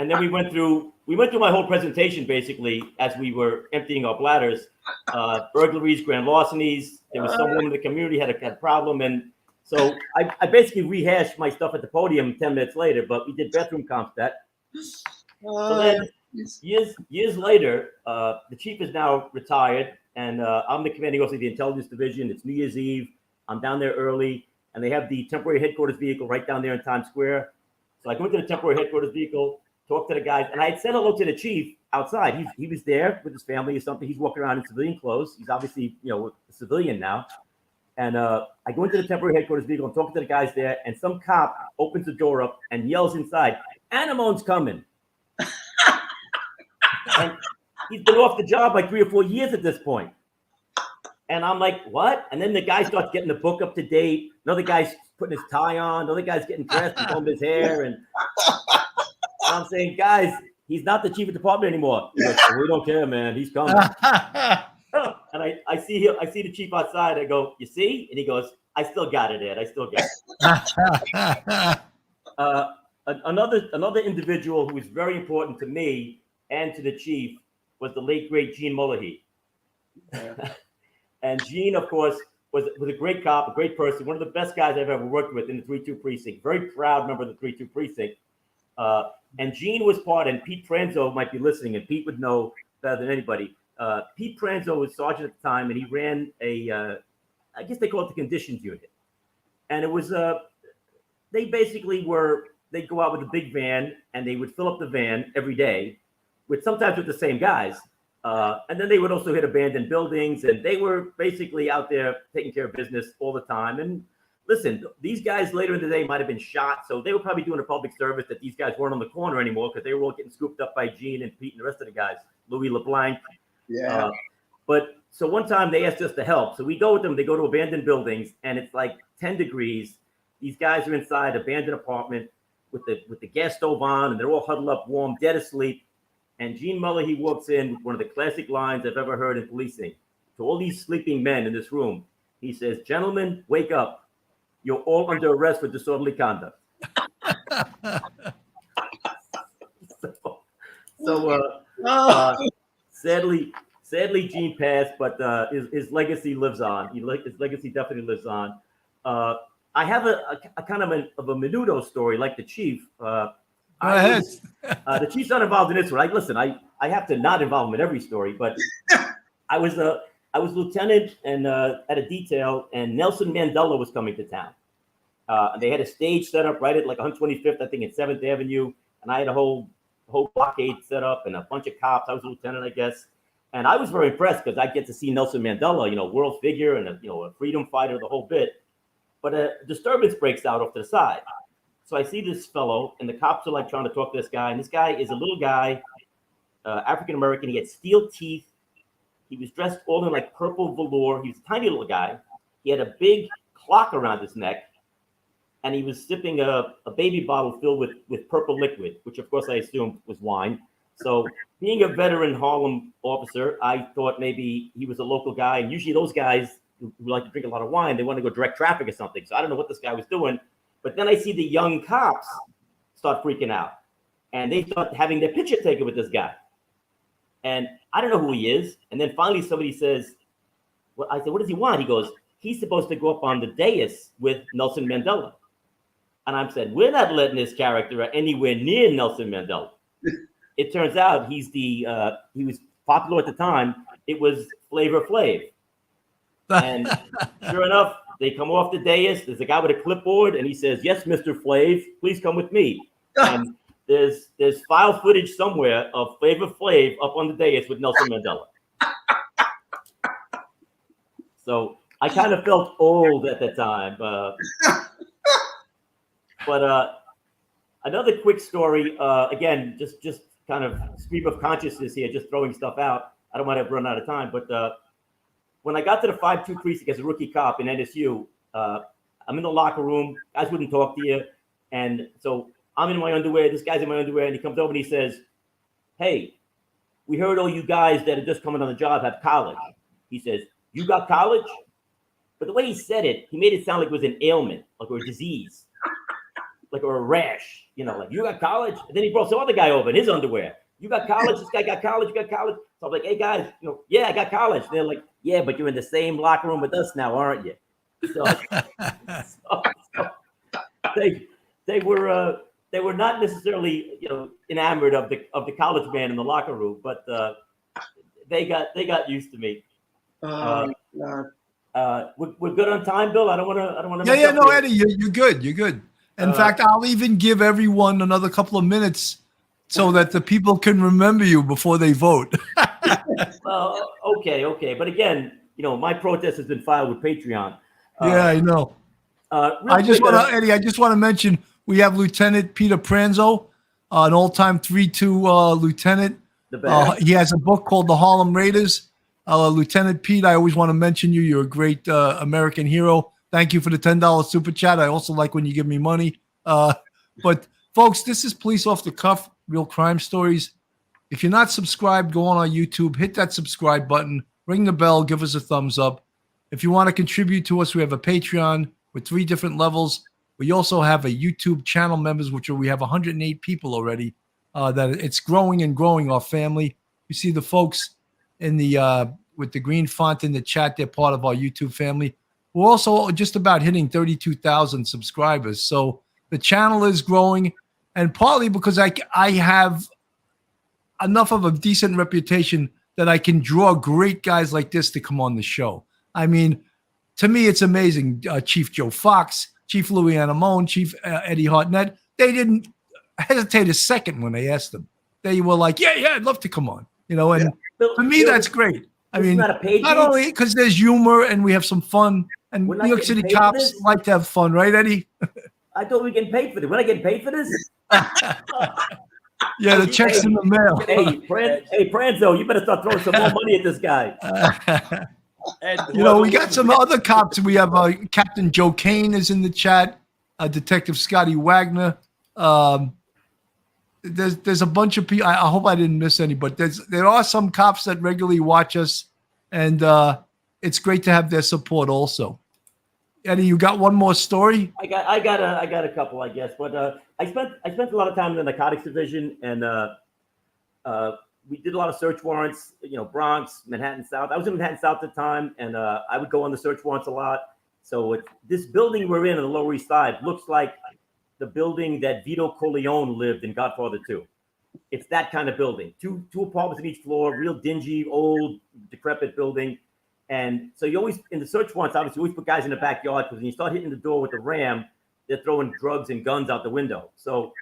And then we went through my whole presentation, basically, as we were emptying our bladders. Burglaries, grand larcenies. There was someone in the community had a problem. And so I basically rehashed my stuff at the podium 10 minutes later, but we did bathroom CompStat. So then years later, the chief is now retired, and I'm the commanding officer of the intelligence division. It's New Year's Eve. I'm down there early, and they have the temporary headquarters vehicle right down there in Times Square. So I go into the temporary headquarters vehicle, talk to the guys, and I had said hello to the chief outside. He was there with his family or something. He's walking around in civilian clothes. He's obviously, a civilian now. And I go into the temporary headquarters vehicle and talk to the guys there, and some cop opens the door up and yells inside, Anemone's coming. And he's been off the job like 3 or 4 years at this point. And I'm like, what? And then the guy starts getting the book up to date. Another guy's putting his tie on. The other guy's getting dressed and combing his hair. And I'm saying, guys, he's not the chief of department anymore. He goes, we don't care, man. He's coming. And I see the chief outside. I go, you see? And he goes, I still got it, Ed. I still got it. Another individual who was very important to me and to the chief was the late great Gene Mullahy. Yeah. And Gene, of course, was a great cop, a great person, one of the best guys I've ever worked with in the 3-2 precinct. Very proud member of the 3-2 precinct. And Gene was part, and Pete Pranzo might be listening, and Pete would know better than anybody. Pete Pranzo was sergeant at the time, and he ran I guess they call it the conditions unit. And it was, they basically they'd go out with a big van, and they would fill up the van every day, sometimes with the same guys. And then they would also hit abandoned buildings, and they were basically out there taking care of business all the time. And listen, these guys later in the day might have been shot, so they were probably doing a public service that these guys weren't on the corner anymore because they were all getting scooped up by Gene and Pete and the rest of the guys, Louis LeBlanc. Yeah. But so one time they asked us to help. So we go with them. They go to abandoned buildings, and it's like 10 degrees. These guys are inside abandoned apartment with the gas stove on, and they're all huddled up, warm, dead asleep. And Gene Mullahy walks in with one of the classic lines I've ever heard in policing. To all these sleeping men in this room, he says, "Gentlemen, wake up. You're all under arrest for disorderly conduct." Sadly, Gene passed, but his legacy lives on. His legacy definitely lives on. I have a kind of a menudo story, like the chief. Go ahead. The chief's not involved in this one. I have to not involve him in every story, but I was lieutenant and at a detail, and Nelson Mandela was coming to town. They had a stage set up right at like 125th, I think, at 7th Avenue, and I had a whole blockade set up and a bunch of cops. I was a lieutenant, I guess. And I was very impressed because I get to see Nelson Mandela, world figure and a freedom fighter, the whole bit. But a disturbance breaks out off to the side. So I see this fellow, and the cops are like trying to talk to this guy. And this guy is a little guy, African-American. He had steel teeth. He was dressed all in like purple velour. He was a tiny little guy. He had a big clock around his neck. And he was sipping a baby bottle filled with purple liquid, which of course I assumed was wine. So being a veteran Harlem officer, I thought maybe he was a local guy. And usually those guys who like to drink a lot of wine, they want to go direct traffic or something. So I don't know what this guy was doing. But then I see the young cops start freaking out. And they start having their picture taken with this guy. And I don't know who he is. And then finally somebody says, well, I said, what does he want? He goes, he's supposed to go up on the dais with Nelson Mandela. And I said, we're not letting this character anywhere near Nelson Mandela. It turns out he was popular at the time. It was Flavor Flav. And sure enough, they come off the dais. There's a guy with a clipboard, and he says, "Yes, Mr. Flav, please come with me." And there's file footage somewhere of Flavor Flav up on the dais with Nelson Mandela. So I kind of felt old at the time. But another quick story, again, just kind of stream of consciousness here, just throwing stuff out. I don't want to run out of time, but when I got to the 5-2 precinct as a rookie cop in NSU, I'm in the locker room. Guys wouldn't talk to you. And so I'm in my underwear. This guy's in my underwear. And he comes over and he says, "Hey, we heard all you guys that are just coming on the job have college." He says, "You got college?" But the way he said it, he made it sound like it was an ailment, like or a disease, like or a rash. Like, "You got college?" And then he brought some other guy over in his underwear. "You got college? This guy got college? You got college?" So I'm like, "Hey guys, yeah, I got college." And they're like, "Yeah, but you're in the same locker room with us now, aren't you?" So they were not necessarily enamored of the college man in the locker room, but they got used to me. We're good on time, Bill. I don't want to. Yeah, no, Eddie, you're good. You're good. In fact, I'll even give everyone another couple of minutes so that the people can remember you before they vote. Okay. But again, my protest has been filed with Patreon. Yeah, I know. I just want to mention we have Lieutenant Peter Pranzo, an all-time 3-2 lieutenant. He has a book called The Harlem Raiders. Lieutenant Pete, I always want to mention you. You're a great American hero. Thank you for the $10 super chat. I also like when you give me money. But folks, this is Police Off the Cuff, Real Crime Stories. If you're not subscribed, go on our YouTube, hit that subscribe button, ring the bell, give us a thumbs up. If you want to contribute to us, we have a Patreon with 3 different levels. We also have a YouTube channel members, we have 108 people already. That it's growing and growing, our family. You see the folks in the with the green font in the chat, they're part of our YouTube family. We're also just about hitting 32,000 subscribers. So the channel is growing, and partly because I have enough of a decent reputation that I can draw great guys like this to come on the show. I mean, to me, it's amazing. Chief Joe Fox, Chief Louis Anemone, Chief Eddie Hartnett, they didn't hesitate a second when they asked them. They were like, yeah, I'd love to come on. And to me, that's great. I mean, not only because there's humor and we have some fun, and New York City cops like to have fun, right, Eddie? I thought we were getting paid for this. We're not getting paid for this? Yeah, the check's in the mail. Hey, Pranzo, you better start throwing some more money at this guy. We got some other cops. We have Captain Joe Kane is in the chat, Detective Scotty Wagner. There's a bunch of people. I hope I didn't miss any, but there are some cops that regularly watch us, and it's great to have their support also. Eddie, you got one more story? I got a couple, I guess, but I spent a lot of time in the narcotics division, and we did a lot of search warrants. Bronx, Manhattan South. I was in Manhattan South at the time, and I would go on the search warrants a lot. So this building we're in on the Lower East Side looks like the building that Vito Corleone lived in Godfather 2. It's that kind of building. Two apartments on each floor, real dingy, old, decrepit building. And so you always, in the search warrants, obviously, you always put guys in the backyard, because when you start hitting the door with the ram, they're throwing drugs and guns out the window. So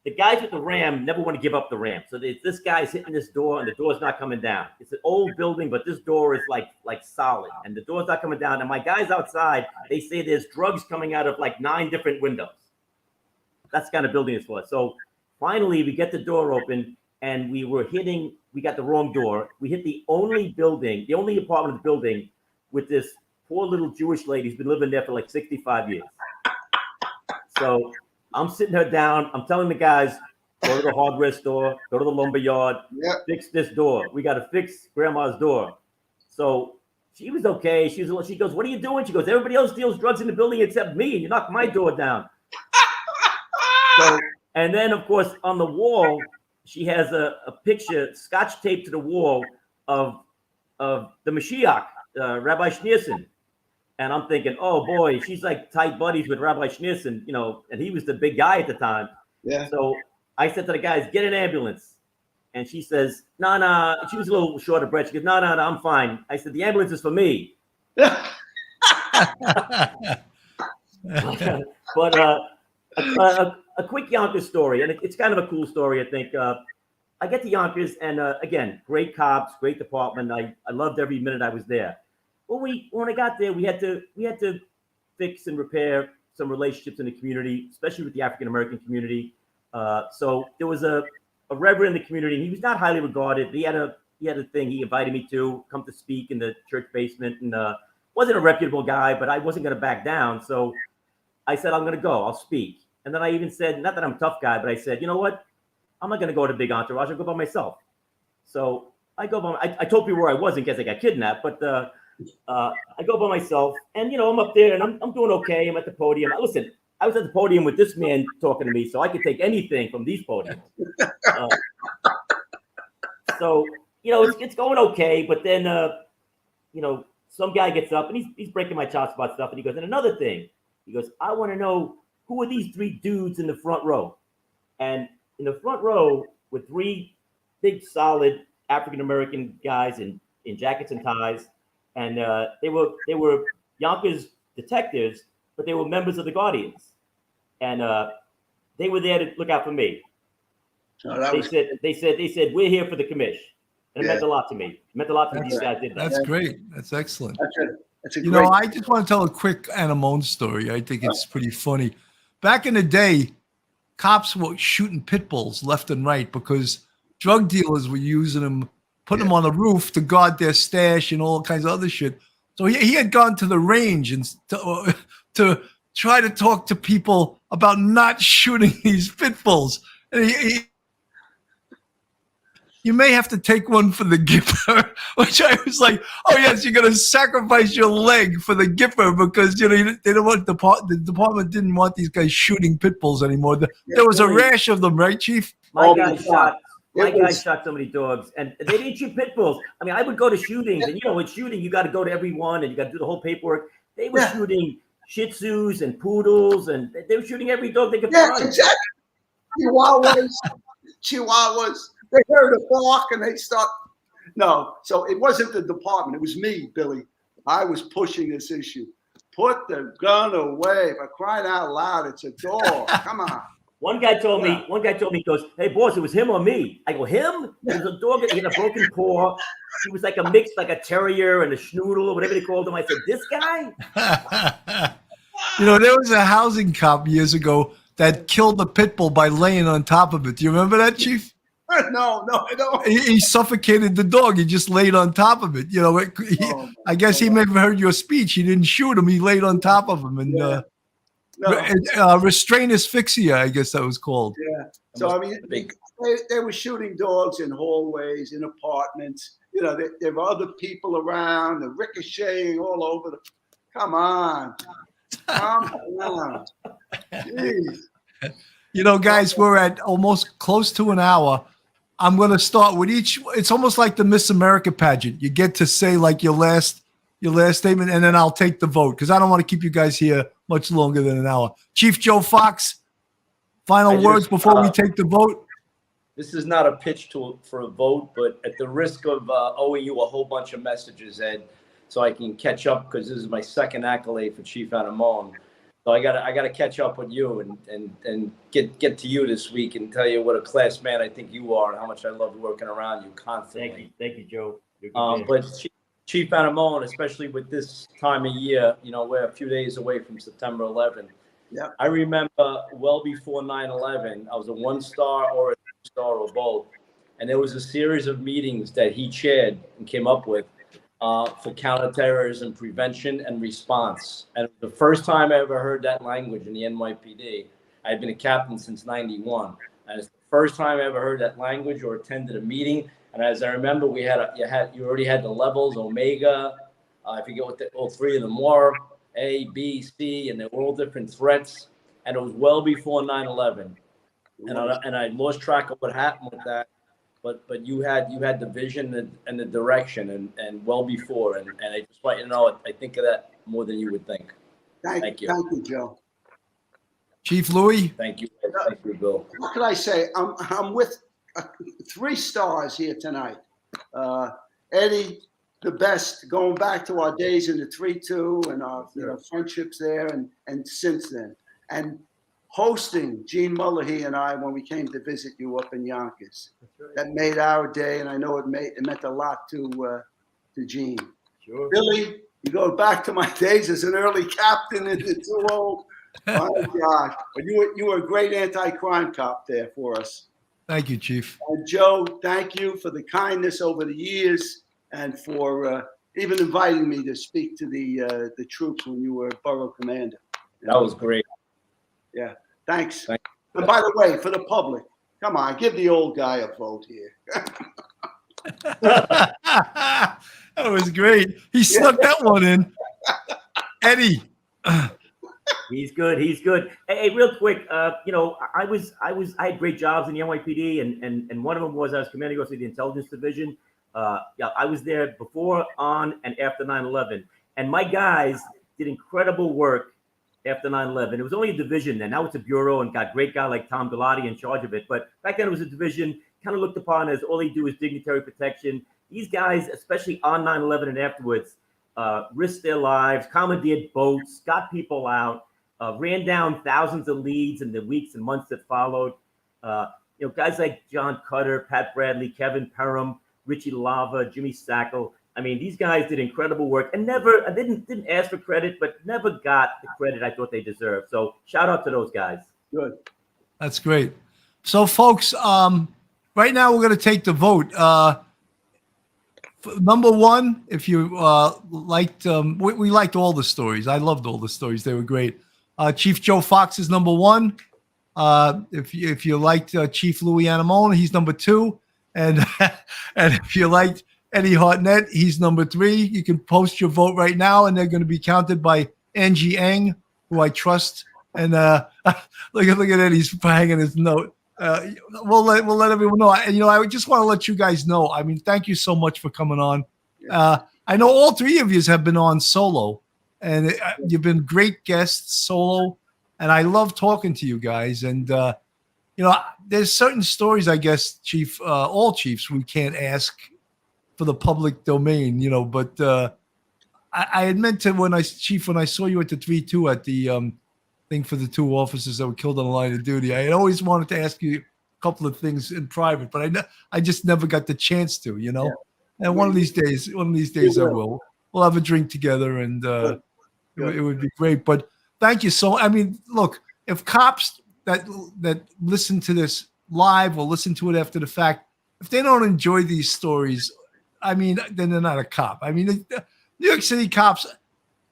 the guys with the ram never want to give up the ram. So this guy's hitting this door, and the door's not coming down. It's an old building, but this door is like solid, and the door's not coming down. And my guys outside, they say there's drugs coming out of like 9 different windows. That's the kind of building it's for. So finally, we get the door open, and we got the wrong door. We hit the only apartment in the building with this poor little Jewish lady who's been living there for like 65 years. So I'm sitting her down. I'm telling the guys, go to the hardware store, go to the lumber yard, fix this door. We got to fix grandma's door. So she was okay. She goes, what are you doing? She goes, everybody else deals drugs in the building except me. And you knocked my door down. So, and then, of course, on the wall, she has a picture scotch taped to the wall of the Mashiach, Rabbi Schneerson. And I'm thinking, oh boy, she's like tight buddies with Rabbi Schneerson, and he was the big guy at the time. Yeah. So I said to the guys, get an ambulance. And she says, no. She was a little short of breath. She goes, no, I'm fine. I said, the ambulance is for me. But a quick Yonkers story, and it's kind of a cool story, I think. I get to Yonkers, and again, great cops, great department. I loved every minute I was there. When I got there, we had to fix and repair some relationships in the community, especially with the African American community. So there was a reverend in the community, and he was not highly regarded. He had a thing he invited me to come to speak in the church basement, and wasn't a reputable guy, but I wasn't going to back down. So I said, I'm going to go. I'll speak. And then I even said, not that I'm a tough guy, but I said, you know what? I'm not going to go to big entourage. I'll go by myself. So I go by. I told people where I was in case I got kidnapped, but I go by myself, and I'm up there, and I'm doing okay. I'm at the podium. Listen, I was at the podium with this man talking to me, so I could take anything from these podiums. So it's going okay, but then some guy gets up and he's breaking my chops about stuff, and he goes, and another thing, he goes, I want to know who are these 3 dudes in the front row, and in the front row were 3 big, solid African American guys in jackets and ties. And they were Yonkers detectives, but they were members of the Guardians, and they were there to look out for me. Oh, they said we're here for the commish, and it meant a lot to me. It meant a lot to these guys. Did that. That's great. That's excellent. That's a great. I just want to tell a quick Anemone story. I think it's pretty funny. Back in the day, cops were shooting pit bulls left and right because drug dealers were using them. Put them on the roof to guard their stash and all kinds of other shit. So he had gone to the range and to try to talk to people about not shooting these pit bulls. And you may have to take one for the Gipper, which I was like, oh yes, you're going to sacrifice your leg for the Gipper because they don't want the department didn't want these guys shooting pit bulls anymore. There was a rash of them, right, Chief? My guy shot so many dogs, and they didn't shoot pit bulls. I mean, I would go to shootings, and with shooting, you got to go to every one, and you got to do the whole paperwork. They were shooting Shih Tzus and poodles, and they were shooting every dog they could find. Exactly. Chihuahuas. They heard a bark and they start. No, so it wasn't the department. It was me, Billy. I was pushing this issue. Put the gun away. For crying out loud, it's a dog. Come on. One guy told me, he goes, hey, boss, it was him or me? I go, him? It was a dog. He had a broken paw. He was like a mix, like a terrier and a schnoodle or whatever they called him. I said, this guy? There was a housing cop years ago that killed the pit bull by laying on top of it. Do you remember that, Chief? No, I don't. He suffocated the dog. He just laid on top of it. I guess he may have heard your speech. He didn't shoot him. He laid on top of him and restraint asphyxia, I guess that was called. Yeah. So I mean, they were shooting dogs in hallways, in apartments. There were other people around. They're ricocheting all over. Come on. Jeez. Guys, we're at almost close to an hour. I'm going to start with each. It's almost like the Miss America pageant. You get to say like your last statement, and then I'll take the vote because I don't want to keep you guys here much longer than an hour. Chief Joe Fox, final words before we take the vote. This is not a pitch for a vote, but at the risk of owing you a whole bunch of messages, Ed, so I can catch up because this is my second accolade for Chief Anemone. So I gotta catch up with you and get to you this week and tell you what a class man I think you are and how much I love working around you constantly. Thank you, Joe. But Chief Anemone, especially with this time of year, we're a few days away from September 11th. Yeah. I remember well before 9/11, I was a 1-star or a 2-star or both, and there was a series of meetings that he chaired and came up with for counterterrorism prevention and response. And the first time I ever heard that language in the NYPD, I had been a captain since '91, and it's the first time I ever heard that language or attended a meeting. And as I remember, you already had the levels, Omega. I forget what all three of them were, A, B, C, and they were all different threats. And it was well before 9/11, and I lost track of what happened with that. But you had the vision and the direction and well before, and I just want you to know I think of that more than you would think. Thank you. Thank you, Joe. Chief Louis. Thank you, Bill. What could I say? I'm with 3 stars here tonight. Eddie, the best, going back to our days in the 3-2 and our friendships there and since then. And hosting Gene Mullahy and I when we came to visit you up in Yonkers. That made our day, and I know it meant a lot to Gene. Sure. Billy, you go back to my days as an early captain in the 2-0. My gosh. But you were a great anti-crime cop there for us. Thank you, Chief. Joe, thank you for the kindness over the years and for even inviting me to speak to the troops when you were borough commander. That was great. Yeah, thanks. And by the way, for the public, come on, give the old guy a vote here. That was great. He snuck that one in. Eddie. He's good. Hey, real quick, I had great jobs in the NYPD, and one of them was I was commanding officer of the intelligence division. I was there before, on, and after 9/11, and my guys did incredible work after 9/11. It was only a division then. Now it's a bureau and got a great guy like Tom Galati in charge of it. But back then it was a division, kind of looked upon as all they do is dignitary protection. These guys, especially on 9/11 and afterwards, risked their lives, commandeered boats, got people out, ran down thousands of leads in the weeks and months that followed. Guys like John Cutter, Pat Bradley, Kevin Perham, Richie Lava, Jimmy Sackle. I mean, these guys did incredible work and I didn't ask for credit, but never got the credit I thought they deserved. So shout out to those guys. Good. That's great. So, folks, right now we're going to take the vote. Number one, if you liked, we liked all the stories. I loved all the stories; they were great. Chief Joe Fox is number one. If you liked Chief Louis Anemone, he's number two, and and if you liked Eddie Hartnett, he's number three. You can post your vote right now, and they're going to be counted by Angie Ang, who I trust. And look at Eddie's hanging his note. We'll let everyone know. And I just want to let you guys know. I mean, thank you so much for coming on. I know all three of you have been on solo, and you've been great guests solo. And I love talking to you guys. And there's certain stories, I guess, Chief, all chiefs, we can't ask for the public domain. But I had meant to when I saw you at the 3-2 at the thing for the two officers that were killed on the line of duty. I had always wanted to ask you a couple of things in private, but I just never got the chance to, Yeah. And one of these days I will. We'll have a drink together, and it would be great. But thank you so. I mean, look, if cops that listen to this live or listen to it after the fact, if they don't enjoy these stories, I mean, then they're not a cop. I mean, the New York City cops.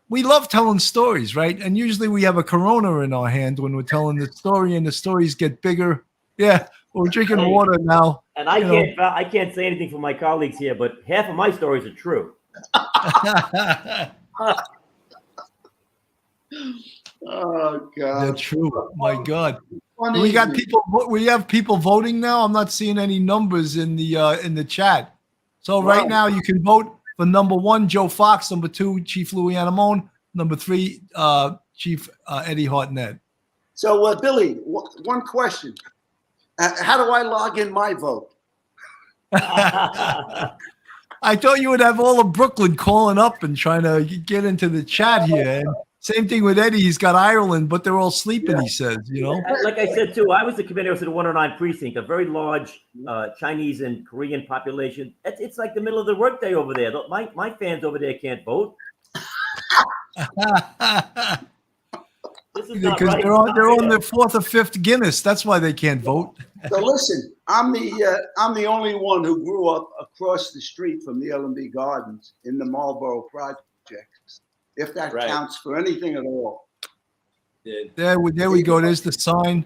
We love telling stories, right? And usually we have a Corona in our hand when we're telling the story, and the stories get bigger. Yeah, we're drinking water now. And I can't say anything for my colleagues here, but half of my stories are true. Oh God. They're true. My God. Funny. We got people. We have people voting now. I'm not seeing any numbers in the chat. So right now you can vote for number one, Joe Fox. Number two, Chief Louis Anemone. Number three, Chief Eddie Hartnett. So, Billy, one question. How do I log in my vote? I thought you would have all of Brooklyn calling up and trying to get into the chat here. And same thing with Eddie. He's got Ireland, but they're all sleeping, he says, Like I said, too, I was the commander of the 109 precinct, a very large Chinese and Korean population. It's like the middle of the workday over there. My fans over there can't vote. This is not Because right. they're on their fourth or fifth Guinness. That's why they can't vote. So listen, I'm the only one who grew up across the street from the L&B Gardens in the Marlboro projects, if that counts for anything at all. There we go. There's the sign.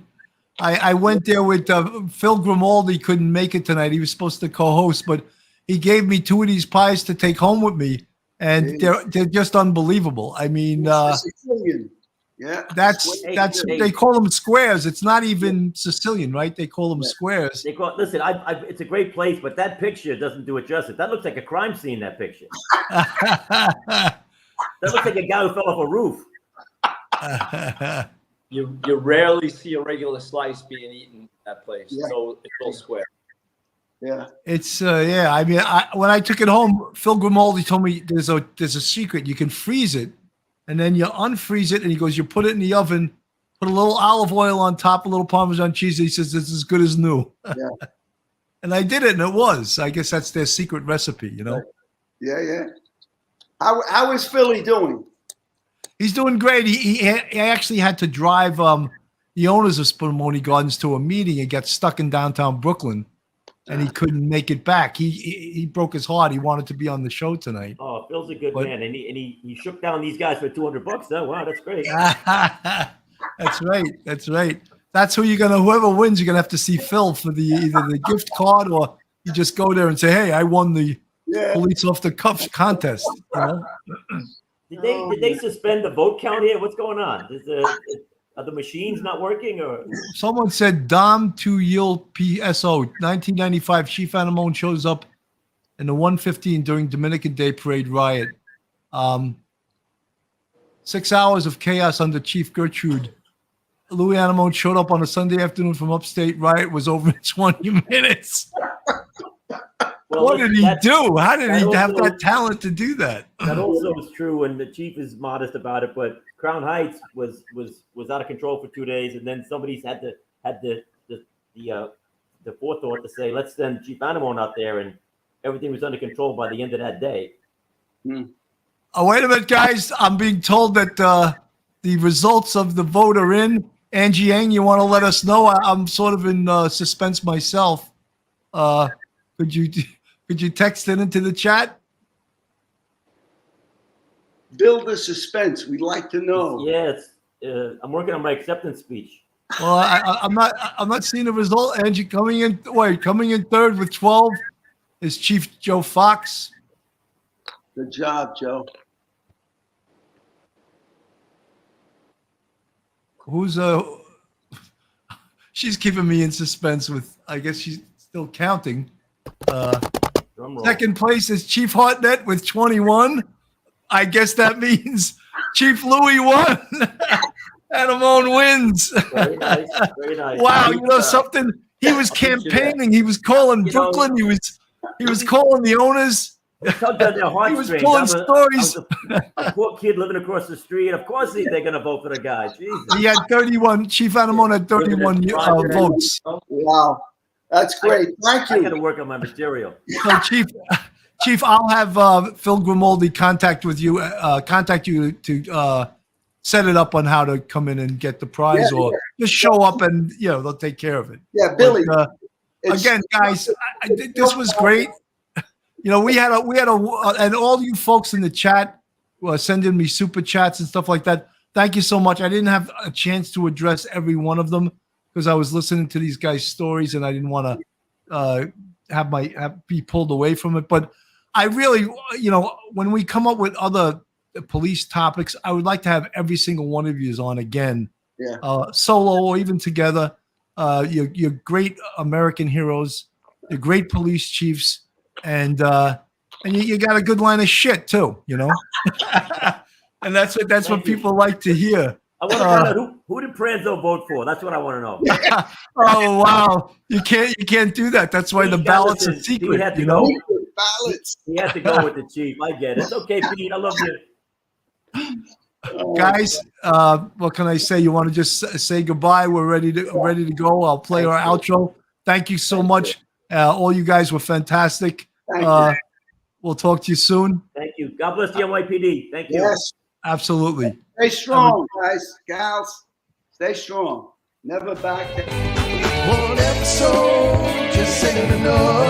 I went there with Phil Grimaldi. Couldn't make it tonight. He was supposed to co-host, but he gave me two of these pies to take home with me, and they're just unbelievable. I mean, yeah, that's they call them squares. It's not even Sicilian, right? They call them squares. Listen, it's a great place, but that picture doesn't do it justice. That looks like a crime scene. That picture. That looks like a guy who fell off a roof. You rarely see a regular slice being eaten in that place. Yeah. So it's all square. Yeah, it's I mean, when I took it home, Phil Grimaldi told me there's a secret. You can freeze it, and then you unfreeze it, and he goes, you put it in the oven, put a little olive oil on top, a little Parmesan cheese. He says it's as good as new. Yeah. And I did it, and it was. I guess that's their secret recipe, Yeah. How is Philly doing? He's doing great. He actually had to drive the owners of Spumoni Gardens to a meeting and got stuck in downtown Brooklyn, and he couldn't make it back. He broke his heart. He wanted to be on the show tonight. Oh, Phil's a good man, and he shook down these guys for $200. Oh, wow, that's great. That's right. That's whoever wins, you're gonna have to see Phil for either the gift card, or you just go there and say, hey, I won the police off the cuffs contest. Did they suspend the vote count here? What's going on? Are the machines not working, or Someone said Dom to yield PSO 1995 Chief Anemone shows up in the 115 during Dominican Day Parade riot. 6 hours of chaos under Chief Gertrude. Louis Anemone showed up on a Sunday afternoon from upstate. Riot was over in 20 minutes. well, What did he do? How did he have that talent to do that? That also is true, and the chief is modest about it. But Crown Heights was out of control for 2 days, and then somebody's had the forethought to say, let's send Chief Anemone out there, and everything was under control by the end of that day. Oh, wait a minute, guys! I'm being told that the results of the vote are in. Angie Yang, you want to let us know? I'm sort of in suspense myself. Could Could you text it into the chat? Build the suspense. We'd like to know. Yeah, I'm working on my acceptance speech. Well, I'm not seeing the result. Angie coming in third with 12 is Chief Joe Fox. Good job, Joe. Who's she's keeping me in suspense with, I guess she's still counting. Drum roll. Second place is Chief Hartnett with 21. I guess that means Chief Louis won. Anemone wins. Very nice. Very nice. Wow, you know something? He was campaigning. He was calling Brooklyn. He was calling the owners. Tugged on their He was heartstrings. pulling I stories. was a poor kid living across the street. Of course they're going to vote for the guy. Jesus. He had 31. Chief Anemone had 31 votes. Wow. That's great. Thank I got you. to work on my material. So, Chief, I'll have Phil Grimaldi contact you to set it up on how to come in and get the prize, or just show up and they'll take care of it. Yeah, Billy. But, again, guys, this was great. We had and all you folks in the chat sending me super chats and stuff like that. Thank you so much. I didn't have a chance to address every one of them because I was listening to these guys' stories and I didn't want to be pulled away from it. But I really, when we come up with other police topics, I would like to have every single one of you on again, solo or even together. You're great American heroes. You're great police chiefs. And you got a good line of shit too, and that's what people like to hear. I want to find out who did Pranzo vote for? That's what I want to know. Oh wow, you can't do that. That's why the ballots are secret. He had to go. Ballots. He had to go with the chief. I get it. It's okay, Pete. I love you. Guys, what can I say? You want to just say goodbye? We're ready to go. I'll play our outro. Thank you so much. All you guys were fantastic. Thank you. We'll talk to you soon. Thank you. God bless the NYPD. Thank you. Yes. Absolutely. Stay strong, guys, gals. Stay strong. Never back down. One episode just ain't enough.